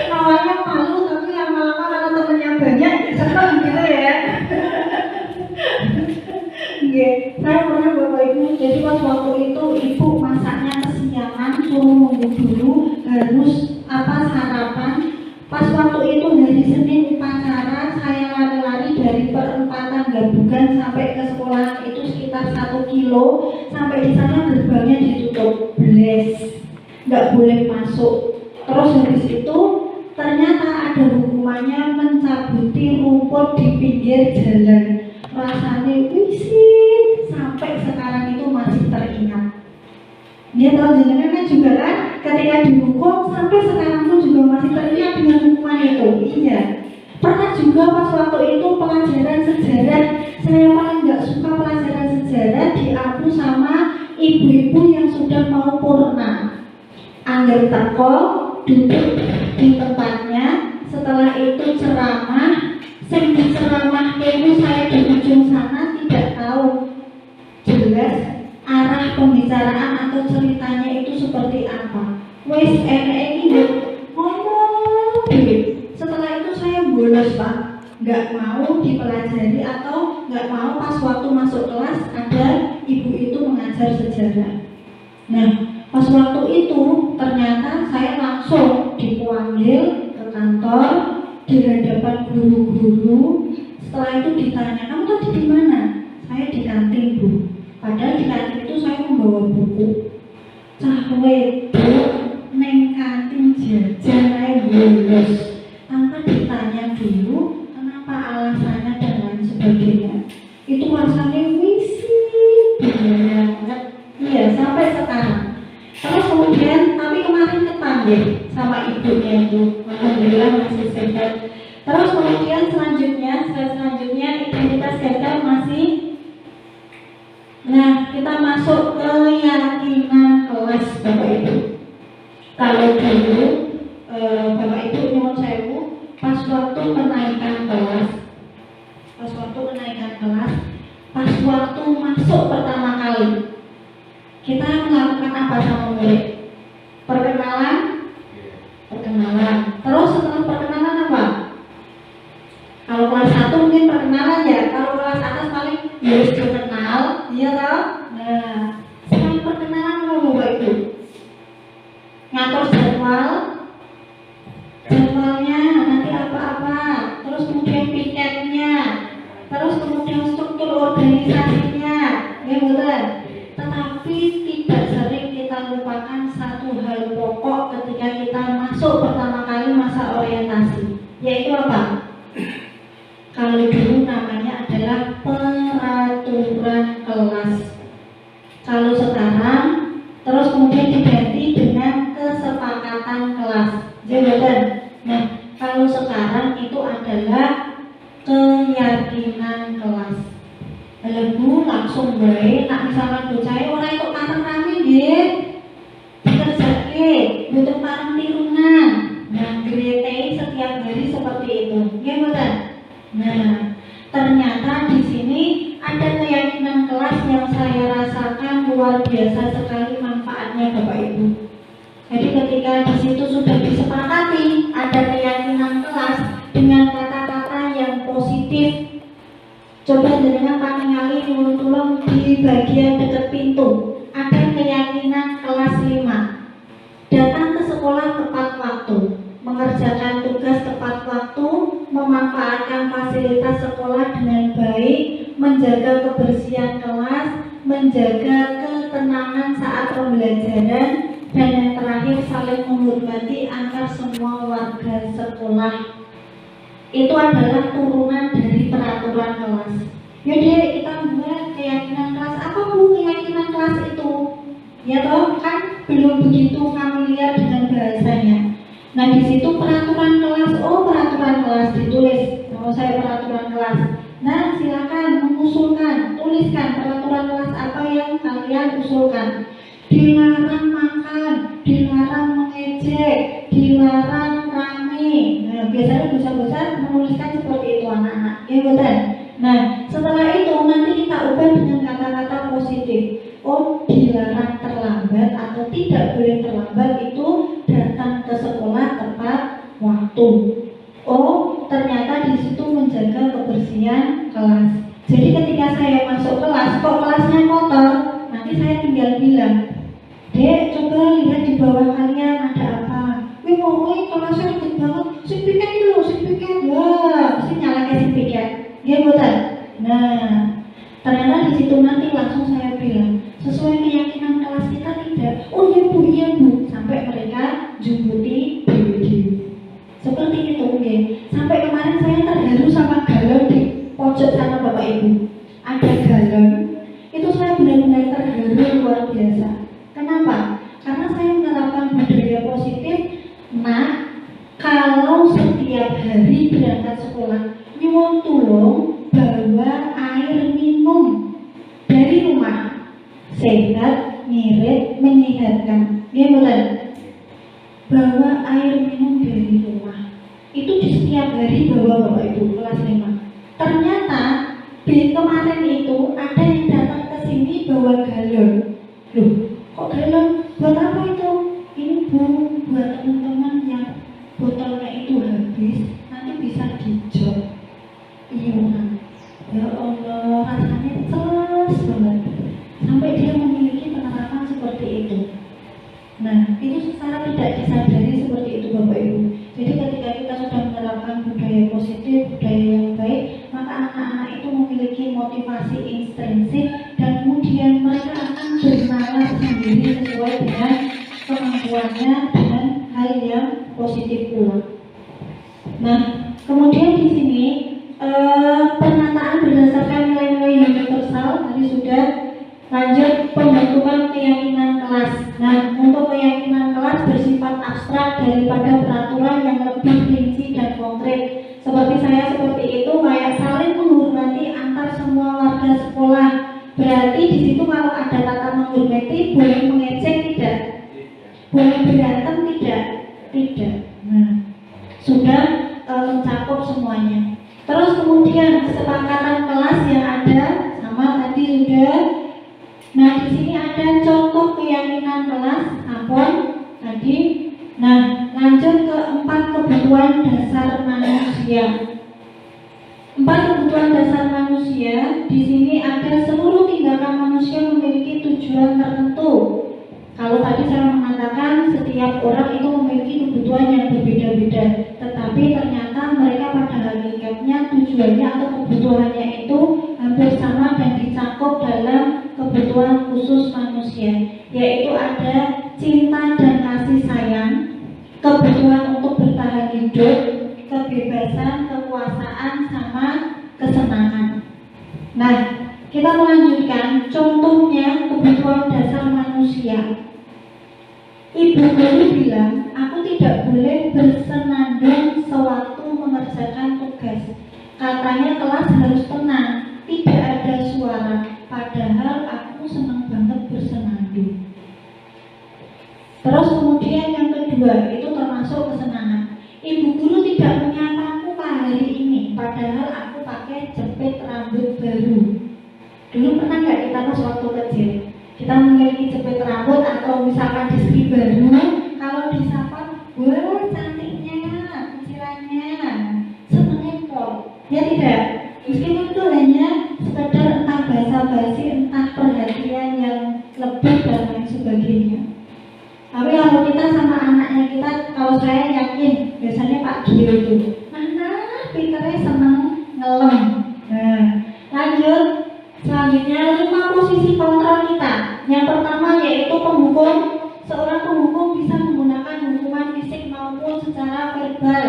Awalnya malu, tapi lama-lama karena temennya banyak senang gitu ya. Saya pernah Bapak Ibu, jadi pas waktu itu ibu masaknya kesiangan, suruh nunggu dulu, harus sarapan. Pas waktu itu hari Senin upacara, saya lari-lari dari perempatan Gabugan sampai ke sekolah itu sekitar 1 kilo. Sampai di sana gerbangnya ditutup, bles, nggak boleh masuk. Terus habis itu ternyata ada hukumannya mencabuti rumput di pinggir jalan. Rasanya wisin, sampai sekarang itu masih teringat. Dia tahu jenengan kan juga kan, ketika dihukum sampai sekarang pun juga masih teringat dengan hukuman itu. Iya. Pernah juga pas waktu itu pelajaran sejarah, saya paling nggak suka pelajaran sejarah diaku sama ibu-ibu yang sudah mau purna. Angger teko, duduk di tempatnya, setelah itu ceramah. Sing ceramah itu saya di ujung sana tidak tahu jelas arah pembicaraan atau ceritanya itu seperti apa. Wes ini ngomong. Setelah itu saya bolos Pak, nggak mau dipelajari atau nggak mau pas waktu masuk kelas ada ibu itu mengajar sejarah. Nah, pas waktu itu ternyata saya langsung dipanggil ke kantor di hadapan guru-guru. Setelah itu ditanya, kamu tadi di mana? Saya di kantin Bu. Padahal di kantin itu saya membawa buku. Cahwe Bu, neng kantin jajan saya bolos. Tanpa ditanya dulu kenapa alasannya dan lain sebagainya. Itu rasanya wisin banget. Iya, sampai sekarang. Terus kemudian, tapi kemarin kepanggil sama ibunya itu, alhamdulillah masih sehat. Terus kemudian selanjutnya identitas gagal masih. Nah, kita masuk ke keyakinan kelas Bapak Ibu. Kalau dulu Bapak Ibu nyuwun sewu, pas waktu kenaikan kelas, pas waktu masuk pertama kali, kita melakukan apa sama murid? Perkenalan. Terus setelah perkenalan apa? Kalau kelas 1 mungkin perkenalan ya. Kalau kelas atas paling harus dikenal, iya toh? Nah, setelah perkenalan apa Bapak Ibu? Ngatur jadwalnya nanti apa-apa. Terus kemudian piketnya. Terus kemudian struktur organisasinya. Ya betul. Tetapi tidak sering kita lupakan satu hal pokok ketika kita masuk pertama kali masa orientasi, yaitu apa? Kalau dulu namanya adalah peraturan kelas. Kalau sekarang terus kemudian diganti dengan kesepakatan kelas. Jabatan. Nah, kalau sekarang itu adalah keyakinan kelas. Bu langsung baik, nak misalkan bocah orang itu pasang kami nggih. Dikerjake, butuh parang tirungan. Nah, grete setiap hari seperti itu. Nggih mboten? Nah, ternyata di sini ada keyakinan kelas yang saya rasakan luar biasa sekali manfaatnya Bapak Ibu. Jadi ketika di situ sudah disepakati ada keyakinan kelas dengan kata-kata yang positif. Coba dengan pangali tulung di bagian dekat pintu. Ada keyakinan kelas 5. Datang ke sekolah tepat waktu, mengerjakan tugas tepat waktu, memanfaatkan fasilitas sekolah dengan baik, menjaga kebersihan kelas, menjaga ketenangan saat pembelajaran, dan yang terakhir saling menghormati antar semua warga sekolah. Itu adalah turunan dari peraturan kelas. Yaudah kita buat keyakinan kelas. Apa Bu keyakinan kelas itu? Ya toh kan belum begitu familiar dengan bahasanya. Nah di situ peraturan kelas. Oh peraturan kelas ditulis. Kalau saya peraturan kelas. Nah silakan mengusulkan, tuliskan peraturan kelas apa yang kalian usulkan. Dilarang makan, dilarang mengejek, dilarang rame. Nah biasanya bocah-bocah menuliskan seperti itu anak-anak. Ya betul. Nah setelah itu nanti kita ubah dengan kata-kata positif. Oh dilarang terlambat atau tidak boleh terlambat itu datang ke sekolah tepat waktu. Oh ternyata di situ menjaga kebersihan kelas. Jadi ketika saya masuk kelas, kok kelasnya kotor, nanti saya tinggal bilang, Dek coba lihat di bawah kalian ada apa. Wih kelasnya ribet banget, si piket dulu, si piket. Wah, si nyalakan si piket. Ya betul. Nah ternyata di situ nanti langsung saya bilang sesuai keyakinan kelas kita tidak. Oh iya bu, sampai mereka jumputi dewi-dewi. Seperti itu mungkin. Sampai kemarin saya terharu sama galon di pojok sana bapak ibu. Ada galon, itu saya benar-benar terharu luar biasa. Kenapa? Karena saya menerapkan budaya positif. Nah, kalau setiap hari berangkat sekolah, nyuwun tulung bawa air minum dari rumah. Sehat, ngirit, menyehatkan. Ya betul. Bawa air minum dari rumah. Itu di setiap hari bawa bapak ibu kelas 5. Ternyata kemarin itu ada yang datang ke sini bawa galon. Loh, kok galon? Buat apa itu? Ini bu, buat teman-teman yang botolnya itu habis, nanti bisa dijok. Iya. Ya Allah, rasanya celas banget. Sampai dia memiliki penerapan seperti itu. Nah, itu secara tidak disadari seperti itu Bapak Ibu. Jadi ketika kita sudah menerapkan budaya positif, budaya yang baik, maka anak-anak itu memiliki motivasi intrinsik dan kemudian mereka akan bernalar sendiri sesuai dengan kemampuannya dengan hal yang positif pula. Nah, kemudian di sini pernyataan berdasarkan nilai-nilai universal tadi sudah. Lanjut pembentukan keyakinan kelas. Nah, untuk keyakinan kelas bersifat abstrak daripada peraturan yang lebih rinci dan konkret. Seperti itu kayak saling menghormati antar semua warga sekolah. Berarti di situ kalau ada kata menghormati, boleh mengejek tidak? Boleh berantem tidak? Tidak. Nah, sudah mencakup semuanya. Terus kemudian kesepakatan kelas yang ada sama tadi sudah. Nah, di sini ada contoh keyakinan kelas tadi. Nah, lanjut ke 4 kebutuhan dasar manusia. 4 kebutuhan dasar manusia. Di sini ada seluruh tindakan manusia memiliki tujuan tertentu. Kalau tadi saya mengatakan setiap orang itu memiliki kebutuhan yang berbeda-beda, tetapi ternyata mereka pada hakikatnya tujuannya atau kebutuhannya itu hampir sama dan dicakup dalam kebutuhan khusus manusia, yaitu ada cinta dan kasih sayang, kebutuhan untuk bertahan hidup, kebebasan, kekuasaan, sama kesenangan. Nah, kita melanjutkan contohnya kebutuhan dasar manusia. Ibu guru bilang, aku tidak boleh bersenandung sewaktu mengerjakan tugas. Katanya kelas harus tenang, tidak ada suara. Padahal aku senang banget bersenandung. Terus kemudian yang kedua, itu termasuk kesenangan. Ibu guru tidak menyapaku hari ini, padahal aku pakai jepit rambut baru. Dulu pernah nggak kita pas waktu kecil? Kita memiliki jepit rambut atau misalkan istri baru, kalau disapa, wah cantiknya, kecilannya, senengnya kok. Ya tidak, meskipun itu hanya sekedar entah basa-basi, entah perhatian yang lebih dan lain sebagainya. Tapi kalau kita sama anaknya kita, kalau saya yakin, biasanya Pak Gio itu, mana pinternya seneng ngelem. Nah, lanjut. Selanjutnya 5 posisi kontrol kita. Yang pertama yaitu penghukum. Seorang penghukum bisa menggunakan hukuman fisik maupun secara verbal.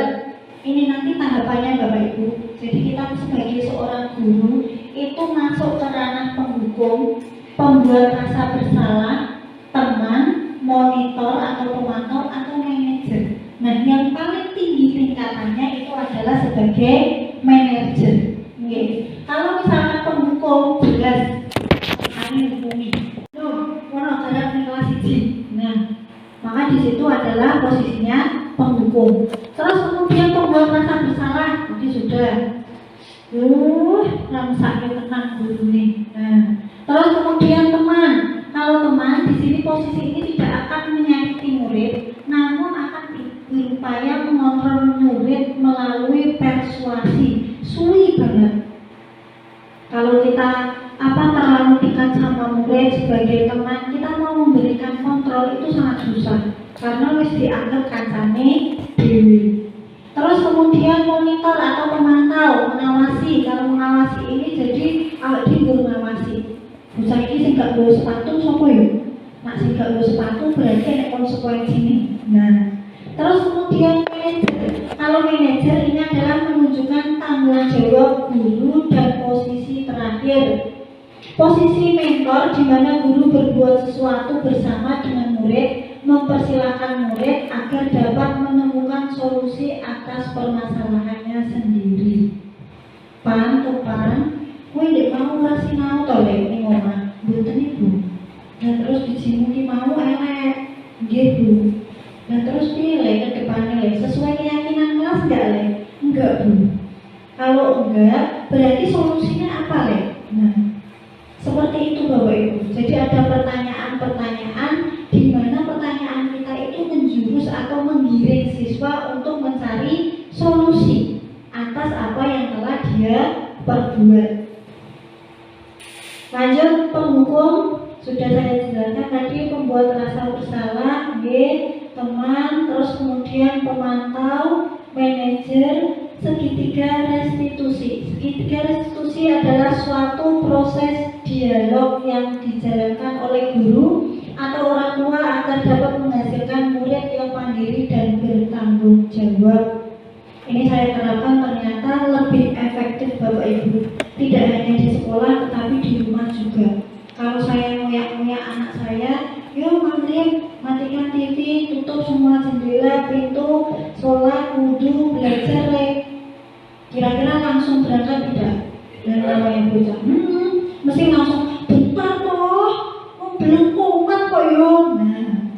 Ini nanti tahapannya Bapak Ibu. Jadi kita sebagai seorang guru itu masuk ke ranah penghukum, pembuat rasa bersalah, teman, monitor atau pemantau atau manajer. Nah, yang paling tinggi tingkatannya itu adalah sebagai manajer. Oke. Kalau misalnya penghukum jelas kami hukumi. Nah, maka di situ adalah posisinya penghukum. Terus kemudian pembuat rasa bersalah, tadi sudah. Ramsaknya tenang guru nih. Nah, terus kemudian teman. Kalau teman di sini posisi ini tidak akan menyakiti murid, namun akan berupaya mengontrol murid melalui persuasi. Suwi banget. Kalau kita terlalu dekat sama murid sebagai teman, kita mau memberikan kontrol itu sangat susah karena wis dianggap kancane dewi. Terus kemudian monitor atau pemantau, mengawasi. Kalau mengawasi ini jadi awak dhewe mengawasi. Bocah iki sing gak nggawa sepatu sapa ya? Nak sing gak nggawa sepatu berarti ada konsekuensine. Nah, terus kemudian manajer. Kalau manajer ini adalah menunjukkan tanggung jawab guru dan posisi terakhir. Posisi mentor di mana guru berbuat sesuatu bersama dengan murid, mempersilahkan murid agar dapat menemukan solusi atas permasalahannya sendiri. Pan, kowe ndek mau ora sinau to lek ning omah. Mboten Ibu. Dan terus dijimuki mau elek. Nggih Bu. Dan terus piye lek ke depannya lek sesuai keyakinan kelas enggak lek? Enggak Bu. Kalau enggak, berarti solusinya apa lek? Nah, seperti itu Bapak Ibu. Jadi ada pertanyaan-pertanyaan di mana pertanyaan kita itu menjurus atau menggiring siswa untuk mencari solusi atas apa yang telah dia perbuat. Lanjut, penghukum sudah saya jelaskan tadi, pembuat rasa bersalah, teman, terus kemudian pemantau, manajer, segitiga restitusi. Segitiga restitusi adalah suatu proses dialog yang dijalankan oleh guru atau orang tua agar dapat menghasilkan murid yang mandiri dan bertanggung jawab. Ini saya terapkan ternyata lebih efektif Bapak Ibu. Tidak hanya di sekolah tetapi di rumah juga. Kalau saya ngoyak-ngoyak anak saya, yuk maghrib, matikan TV, tutup semua jendela, pintu, sholat, wudhu, belajar kira-kira langsung berangkat tidak? Dan namanya bocah, mesti langsung bentar toh, belum kuat kok yo. Nah,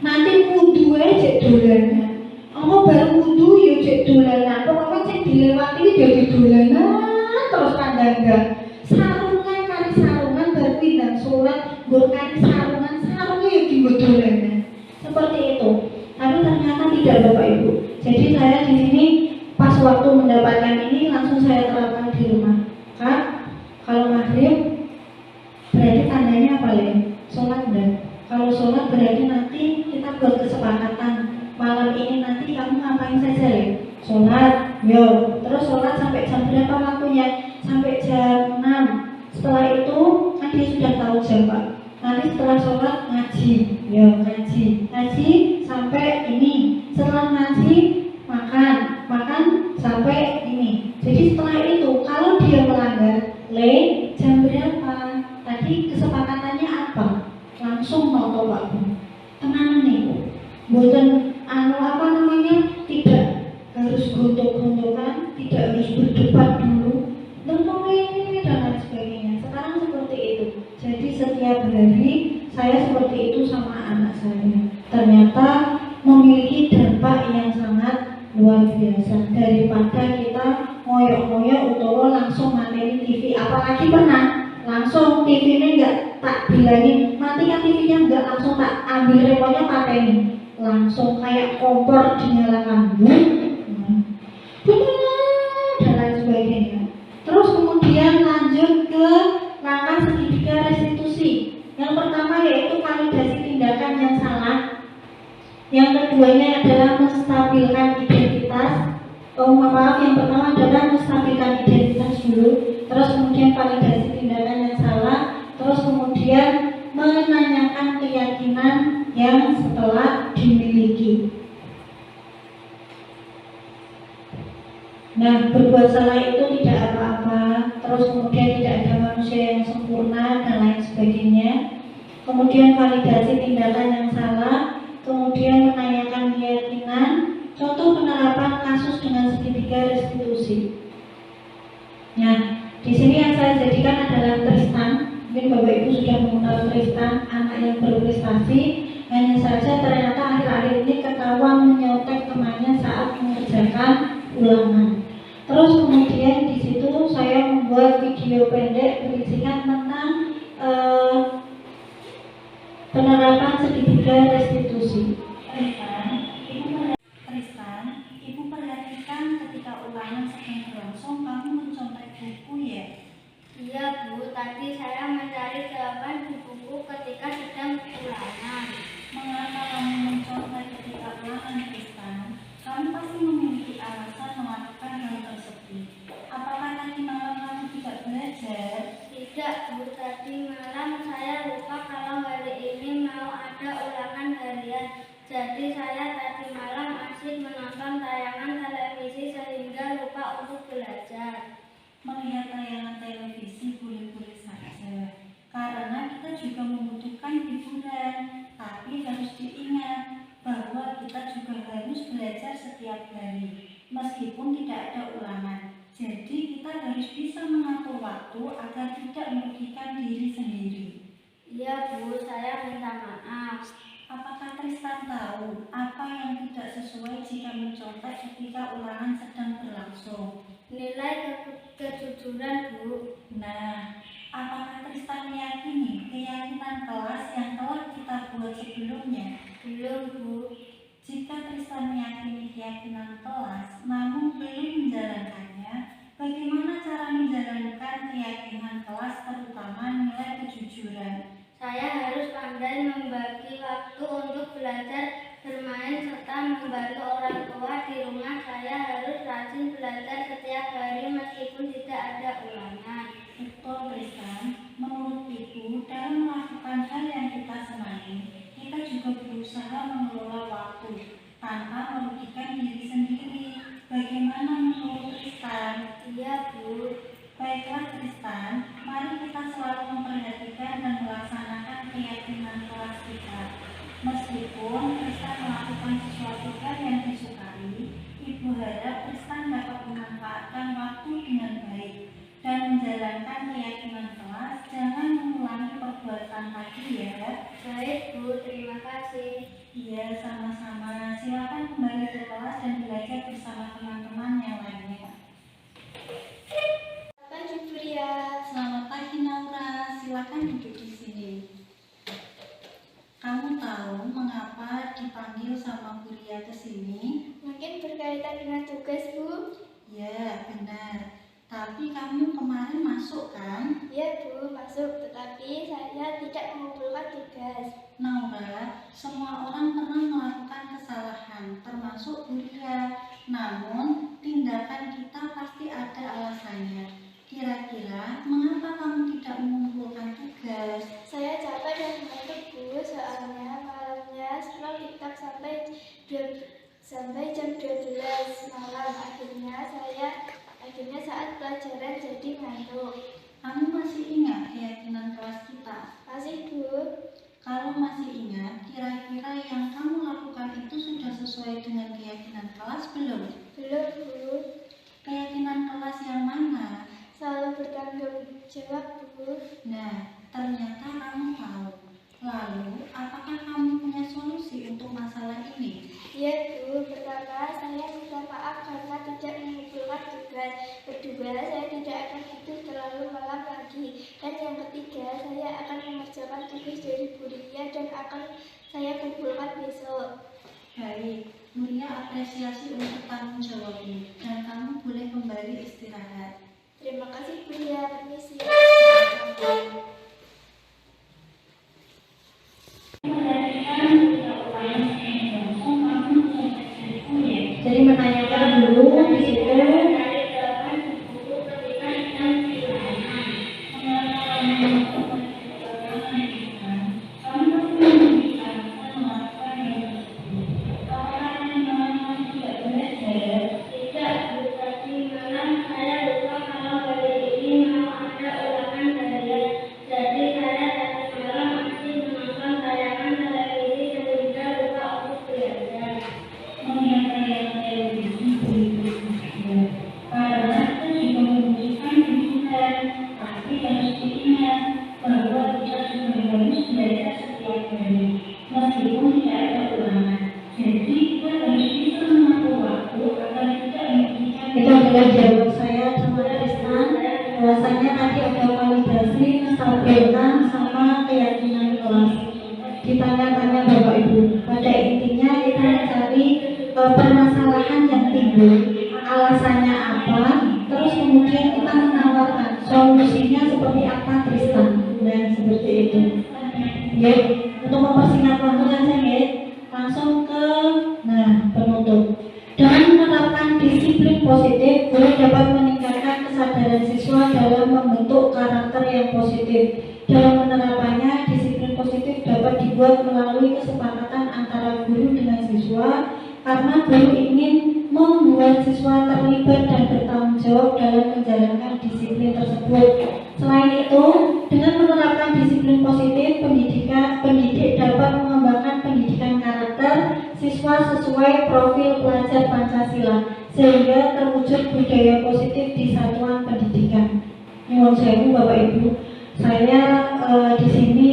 nanti wudhu aja dolanan. Baru wudhu ya cek dolanan. Pokoknya cek dilewati jadi dolanan terus kandangga. Sarungan kali sarungan berpindah sholat, berkali sarungan ya dibuat dolanan. Seperti itu. Tapi ternyata tidak Bapak Ibu. Jadi saya di sini pas waktu mendapatkan ini langsung saya terapkan di rumah. Kak, kalau maghrib berarti tandanya apa ya? Sholat enggak? Kalau sholat berarti nanti kita buat kesepakatan malam ini nanti kamu ngapain saja ya? Sholat, yo. Terus sholat sampai jam berapa waktunya? Sampai jam 6. Setelah itu kan dia sudah tahu jam Pak. Nanti setelah sholat ngaji, yo ngaji sampai ini. Setelah ngaji makan sampai ini. Jadi setelah itu kalau dia melanggar, jam berapa? Tadi kesepakatannya apa? Langsung mau Pak. Tenang nih, bukan tidak harus gontok-gontokan, tidak harus berdebat dulu, dan lain sebagainya. Sekarang seperti itu. Jadi setiap hari saya seperti itu sama anak saya. Ternyata memiliki dampak yang sangat luar biasa daripada kita ngoyok-ngoyok utawa langsung mateni TV. Apalagi pernah langsung TV-nya enggak tak bilangin matikan TV-nya, enggak langsung tak ambil remote-nya pateni. Langsung kayak kompor dinyalakan dan lain sebagainya. Terus kemudian lanjut ke langkah segitiga restitusi. Yang pertama yaitu validasi tindakan yang salah. Yang keduanya adalah menstabilkan identitas. Yang pertama adalah menstabilkan identitas dulu. Terus kemudian validasi tindakan yang salah. Terus kemudian menanyakan keyakinan yang setelah dimiliki. Nah, berbuat salah itu tidak apa-apa, terus kemudian tidak ada manusia yang sempurna dan lain sebagainya. Kemudian validasi tindakan yang salah, kemudian menanyakan keyakinan. Contoh penerapan kasus dengan segitiga restitusi. Nah, di sini yang saya jadikan adalah Tristan. Mungkin Bapak Ibu sudah mengenal Tristan, anak yang berprestasi. Hanya saja ternyata akhir-akhir ini ketahuan menyontek temannya saat mengerjakan ulangan. Terus kemudian di situ saya membuat video pendek berisikan tentang penerapan segitiga restitusi. Tristan, Ibu perhatikan ketika ulangan sedang berlangsung kamu mencontek buku ya? Iya Bu, tadi saya mencari jawaban di buku ketika sedang ulangan. Mengapa kamu mencontek ketika ulangan, Tristan? Kamu pasti memiliki alasan melakukan hal tersebut. Apakah tadi malam kamu tidak belajar? Tidak Bu, tadi malam saya lupa kalau hari ini mau ada ulangan harian. Jadi saya tadi malam asik menonton tayangan televisi sehingga lupa untuk belajar. Melihat tayangan televisi boleh-boleh saja, karena kita juga membutuhkan hiburan. Tapi harus diingat bahwa kita juga harus belajar setiap hari, meskipun tidak ada ulangan. Jadi kita harus bisa mengatur waktu agar tidak merugikan diri sendiri. Iya Bu, saya minta maaf. Apakah Tristan tahu apa yang tidak sesuai jika mencontek ketika ulangan sedang berlangsung? Nilai kejujuran Bu. Nah, apakah Tristan meyakini keyakinan kelas yang telah kita buat sebelumnya? Belum Bu. Jika Tristan meyakini keyakinan kelas, namun belum menjalankannya, bagaimana cara menjalankan keyakinan kelas, terutama nilai kejujuran? Saya harus pandai membagi waktu untuk belajar, bermain, serta membantu orang tua di rumah. Saya harus rajin belajar setiap hari meskipun tidak ada ulangan. Betul, Tristan. Menurut Ibu, dalam melakukan hal yang kita senangi, kita juga berusaha mengelola waktu tanpa merugikan diri sendiri. Bagaimana menurut Tristan? Iya Bu. Baiklah Tristan, mari kita selalu memperhatikan dan melaksanakan keyakinan kelas kita. Meskipun Tristan melakukan sesuatu hal yang disukai, Ibu harap Tristan dapat memanfaatkan waktu dengan baik dan menjalankan keyakinan kelas. Jangan mengulangi perbuatan tadi ya. Baik Bu, terima kasih. Iya, sama-sama. Silakan kembali ke kelas dan belajar bersama teman-teman yang lainnya. Pagi Bu Ria. Selamat pagi Naura, silakan duduk di sini. Kamu tahu mengapa dipanggil sama Bu Ria ke sini? Mungkin berkaitan dengan tugas Bu. Ya, benar. Tapi kamu kemarin masuk kan? Iya Bu, masuk. Tetapi saya tidak mengumpulkan tugas. Naura, semua orang pernah melakukan kesalahan, termasuk Bu Ria. Namun, tindakan kita pasti ada alasannya. Kira-kira, mengapa kamu tidak mengumpulkan tugas? Saya capek dan ngantuk Bu, soalnya malamnya scroll TikTok sampai jam 12 malam. Akhirnya saat pelajaran jadi ngantuk. Kamu masih ingat keyakinan kelas kita? Masih Bu. Kalau masih ingat, kira-kira yang kamu lakukan itu sudah sesuai dengan keyakinan kelas belum? Belum Bu. Keyakinan kelas yang mana? Selalu bertanggung jawab Bu. Nah, ternyata kamu tahu. Lalu, apakah kamu punya solusi untuk masalah ini? Iya Bu, pertama saya minta maaf karena tidak mengumpulkan tugas. Kedua, saya tidak akan tidur terlalu malam lagi. Dan yang ketiga, saya akan mengerjakan tugas dari Bu Ria dan akan saya kumpulkan besok. Baik, Mulia apresiasi untuk tanggung jawabmu dan kamu boleh kembali istirahat. Terima kasih Bu Ria, permisi. Jadi menanyakan dulu di situ sama keyakinan kelas. Ditanya-tanya Bapak Ibu, pada intinya kita mencari permasalahan yang timbul, alasannya apa, terus kemudian kita menawarkan solusinya seperti apa Tristan, dan seperti itu. Ya, untuk mempersingkat waktu saja ya, langsung ke penutup. Dengan menerapkan disiplin positif, guru dapat meningkatkan kesadaran siswa dalam membentuk karakter yang positif. Dalam penerapannya, disiplin positif dapat dibuat melalui kesepakatan antara guru dengan siswa, karena guru ingin membuat siswa terlibat dan bertanggung jawab dalam menjalankan disiplin tersebut. Selain itu, dengan menerapkan disiplin positif, pendidik dapat mengembangkan pendidikan karakter siswa sesuai profil pelajar Pancasila, sehingga terwujud budaya positif di satuan pendidikan. Nyuwun sewu Bapak Ibu, saya di sini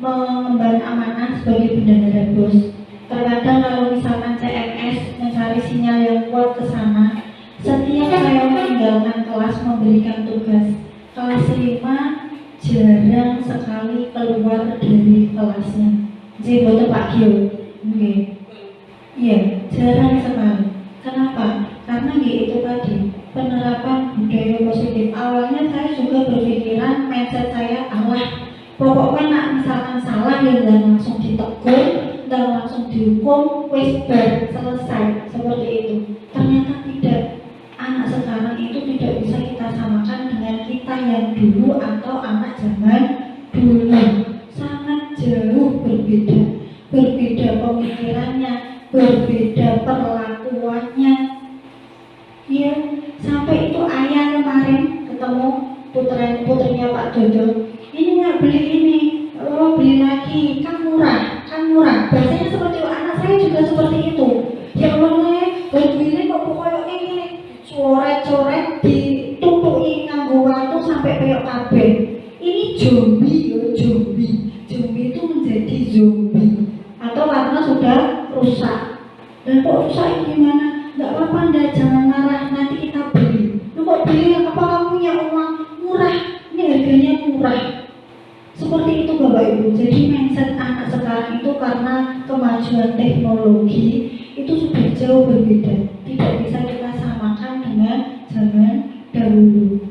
mengemban amanah sebagai bendahara BOS. Terkadang kalau misalkan CMS mencari sinyal yang kuat ke sana, setiap saya meninggalkan kelas memberikan tugas, kelas 5 jarang sekali keluar dari kelasnya. Jadi boten Pak Gio, iya jarang sekali. Kenapa? Karena itu tadi penerapan budaya positif. Awalnya saya juga berpikiran, mindset saya pokoknya nak misalkan salah ya langsung ditegur dan langsung dihukum, wis selesai seperti itu. Ternyata tidak. Anak sekarang itu tidak bisa kita samakan dengan kita yang dulu atau anak zaman dulu. Sangat jauh berbeda pemikirannya, berbeda perlakuannya. Ya, sampai itu ayah kemarin ketemu putrinya Pak Dodo. Ini nggak beli ini, beli lagi, kan murah. Biasanya seperti itu, anak saya juga seperti itu. Ya Allah, beli kok pokoknya ini coret-coret ditutupi nganggo watu sampai kayak kabeh. Ini zombie itu menjadi zombie atau karena sudah rusak. Dan kok rusak gimana? Nggak apa-apa, jangan marah, nanti kita beli. Lu kok beli, apa kamu punya uang murah? Ini harganya murah. Seperti itu Bapak Ibu. Jadi mindset anak sekarang itu karena kemajuan teknologi itu sudah jauh berbeda. Tidak bisa kita samakan dengan zaman dahulu.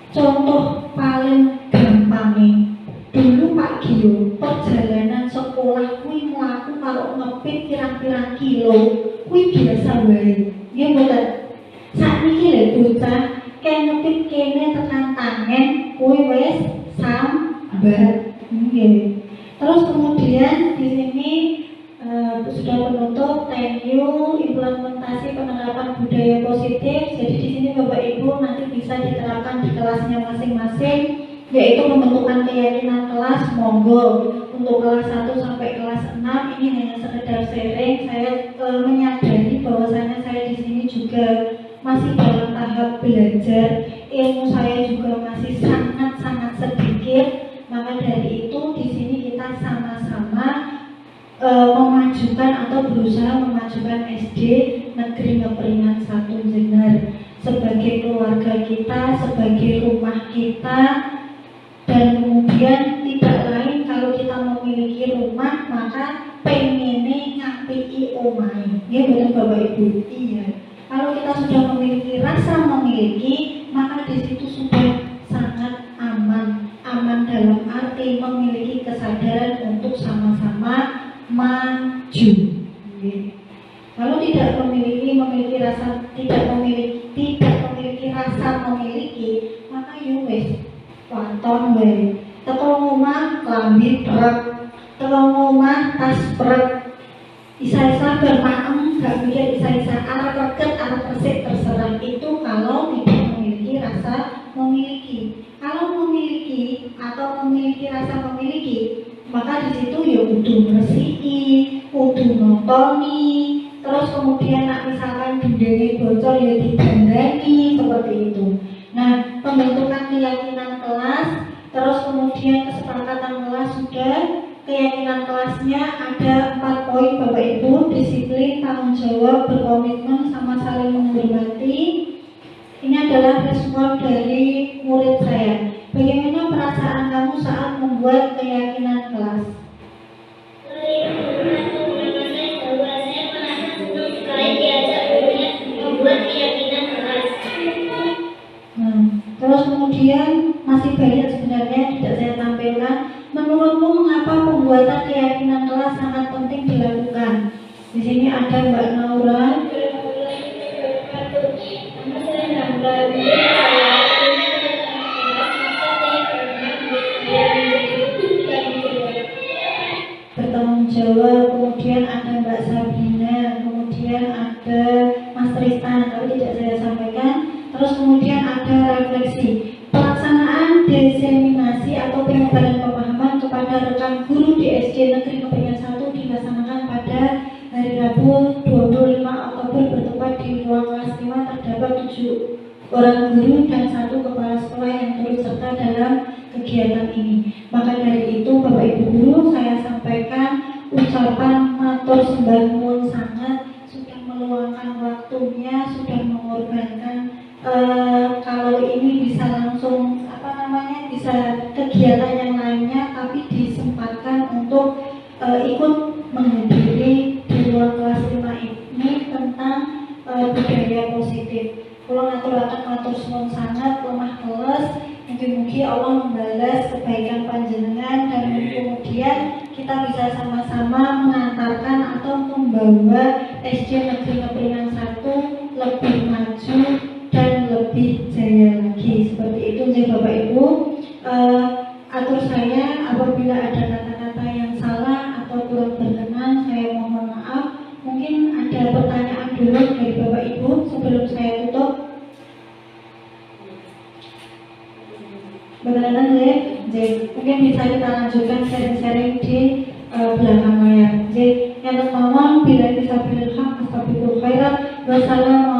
Contoh paling gampangnya, dulu Pak Gio, perjalanan sekolah kuwi mlaku kalau ngepit pirang-pirang kilo, kuwi biasa wae. Nggih mboten. Sakniki lho bocah, kene ngepit kene tekan tangan, kuwi wis sambat. Nggih. Terus kemudian di sini sudah penutup, thank you, implementasi penerapan budaya positif. Jadi di sini Bapak Ibu nanti bisa diterapkan di kelasnya masing-masing, yaitu pembentukan keyakinan kelas. Monggo untuk kelas 1 sampai kelas 6 ini hanya sekedar sharing. Saya menyadari bahwasanya saya di sini juga masih dalam tahap belajar, ilmu saya juga masih sangat sedikit. Maka dari itu di sini kita sama-sama memajukan atau berusaha memajukan SD Negeri Ngeperingan 1 Jenar sebagai keluarga kita, sebagai rumah kita, dan kemudian tidak lain kalau kita memiliki rumah maka pengennya ngampiki omahe. Ya betul Bapak Ibu. Iya. Kalau kita sudah memiliki rasa memiliki, maka di situ sudah sangat aman. Aman dalam arti memiliki kesadaran untuk sama-sama maju. Kalau tidak memiliki rasa rasa memiliki, maka wis waton wae. Teko omah klambi truk, teko omah tas prek. Isa-isa bermaem, gak mikir isa-isa arep reket, arep resik terserah. Itu kalau tidak memiliki rasa memiliki. Kalau memiliki atau memiliki rasa memiliki, maka di situ ya kudu ngresiki, kudu notoni, terus kemudian misalkan dendenge bocor ya didandani, seperti itu. Nah, pembentukan keyakinan kelas, terus kemudian kesepakatan kelas sudah, keyakinan kelasnya ada 4 poin Bapak Ibu: disiplin, tanggung jawab, berkomitmen, sama saling menghormati. Ini adalah respon dari murid saya. Bagaimana perasaan kamu saat membuat membuat keyakinan kelas. Terus kemudian masih banyak sebenarnya yang tidak saya tampilkan. Menurutmu mengapa pembuatan keyakinan kelas sangat penting dilakukan? Di sini ada Mbak Naura. Bertanggung jawab, kemudian ada Mbak Sabrina, kemudian ada Mas Tristan, tapi tidak saya sampaikan. Terus kemudian ada refleksi. Pelaksanaan diseminasi atau penyebaran pemahaman kepada rekan guru di SD Negeri Kepringan 1 dilaksanakan pada hari Rabu 25 Oktober bertempat di ruang kelas 5. Terdapat 7 orang guru dan 1 kepala sekolah yang turut serta dalam kegiatan ini. Maka dari itu Bapak Ibu guru, saya sampaikan ucapan matur sembah nuwun sangat, sudah meluangkan waktunya, sudah mengorbankan kalau ini bisa langsung bisa kegiatan yang lainnya, tapi disempatkan untuk ikut menghadiri di ruang kelas 5 ini tentang budaya positif. Kalau ngaturaken matur suwun sangat, lemah keles, mungkin Allah membalas kebaikan panjenengan, dan kemudian kita bisa sama-sama mengantarkan atau membawa SD Negeri Kepringan 1 lebih maju dan lebih jaya lagi. Seperti itu nih Bapak Ibu. Atur saya apabila ada kata-kata yang salah atau kurang berkenan, saya mohon maaf. Mungkin ada pertanyaan dulu dari Bapak Ibu sebelum saya tutup. Berkenan ya? Mungkin bisa kita lanjutkan sharing-sharing di belakang layar. Yang pertama, bila bisa berhak, astagfirullah khairat. Wassalamualaikum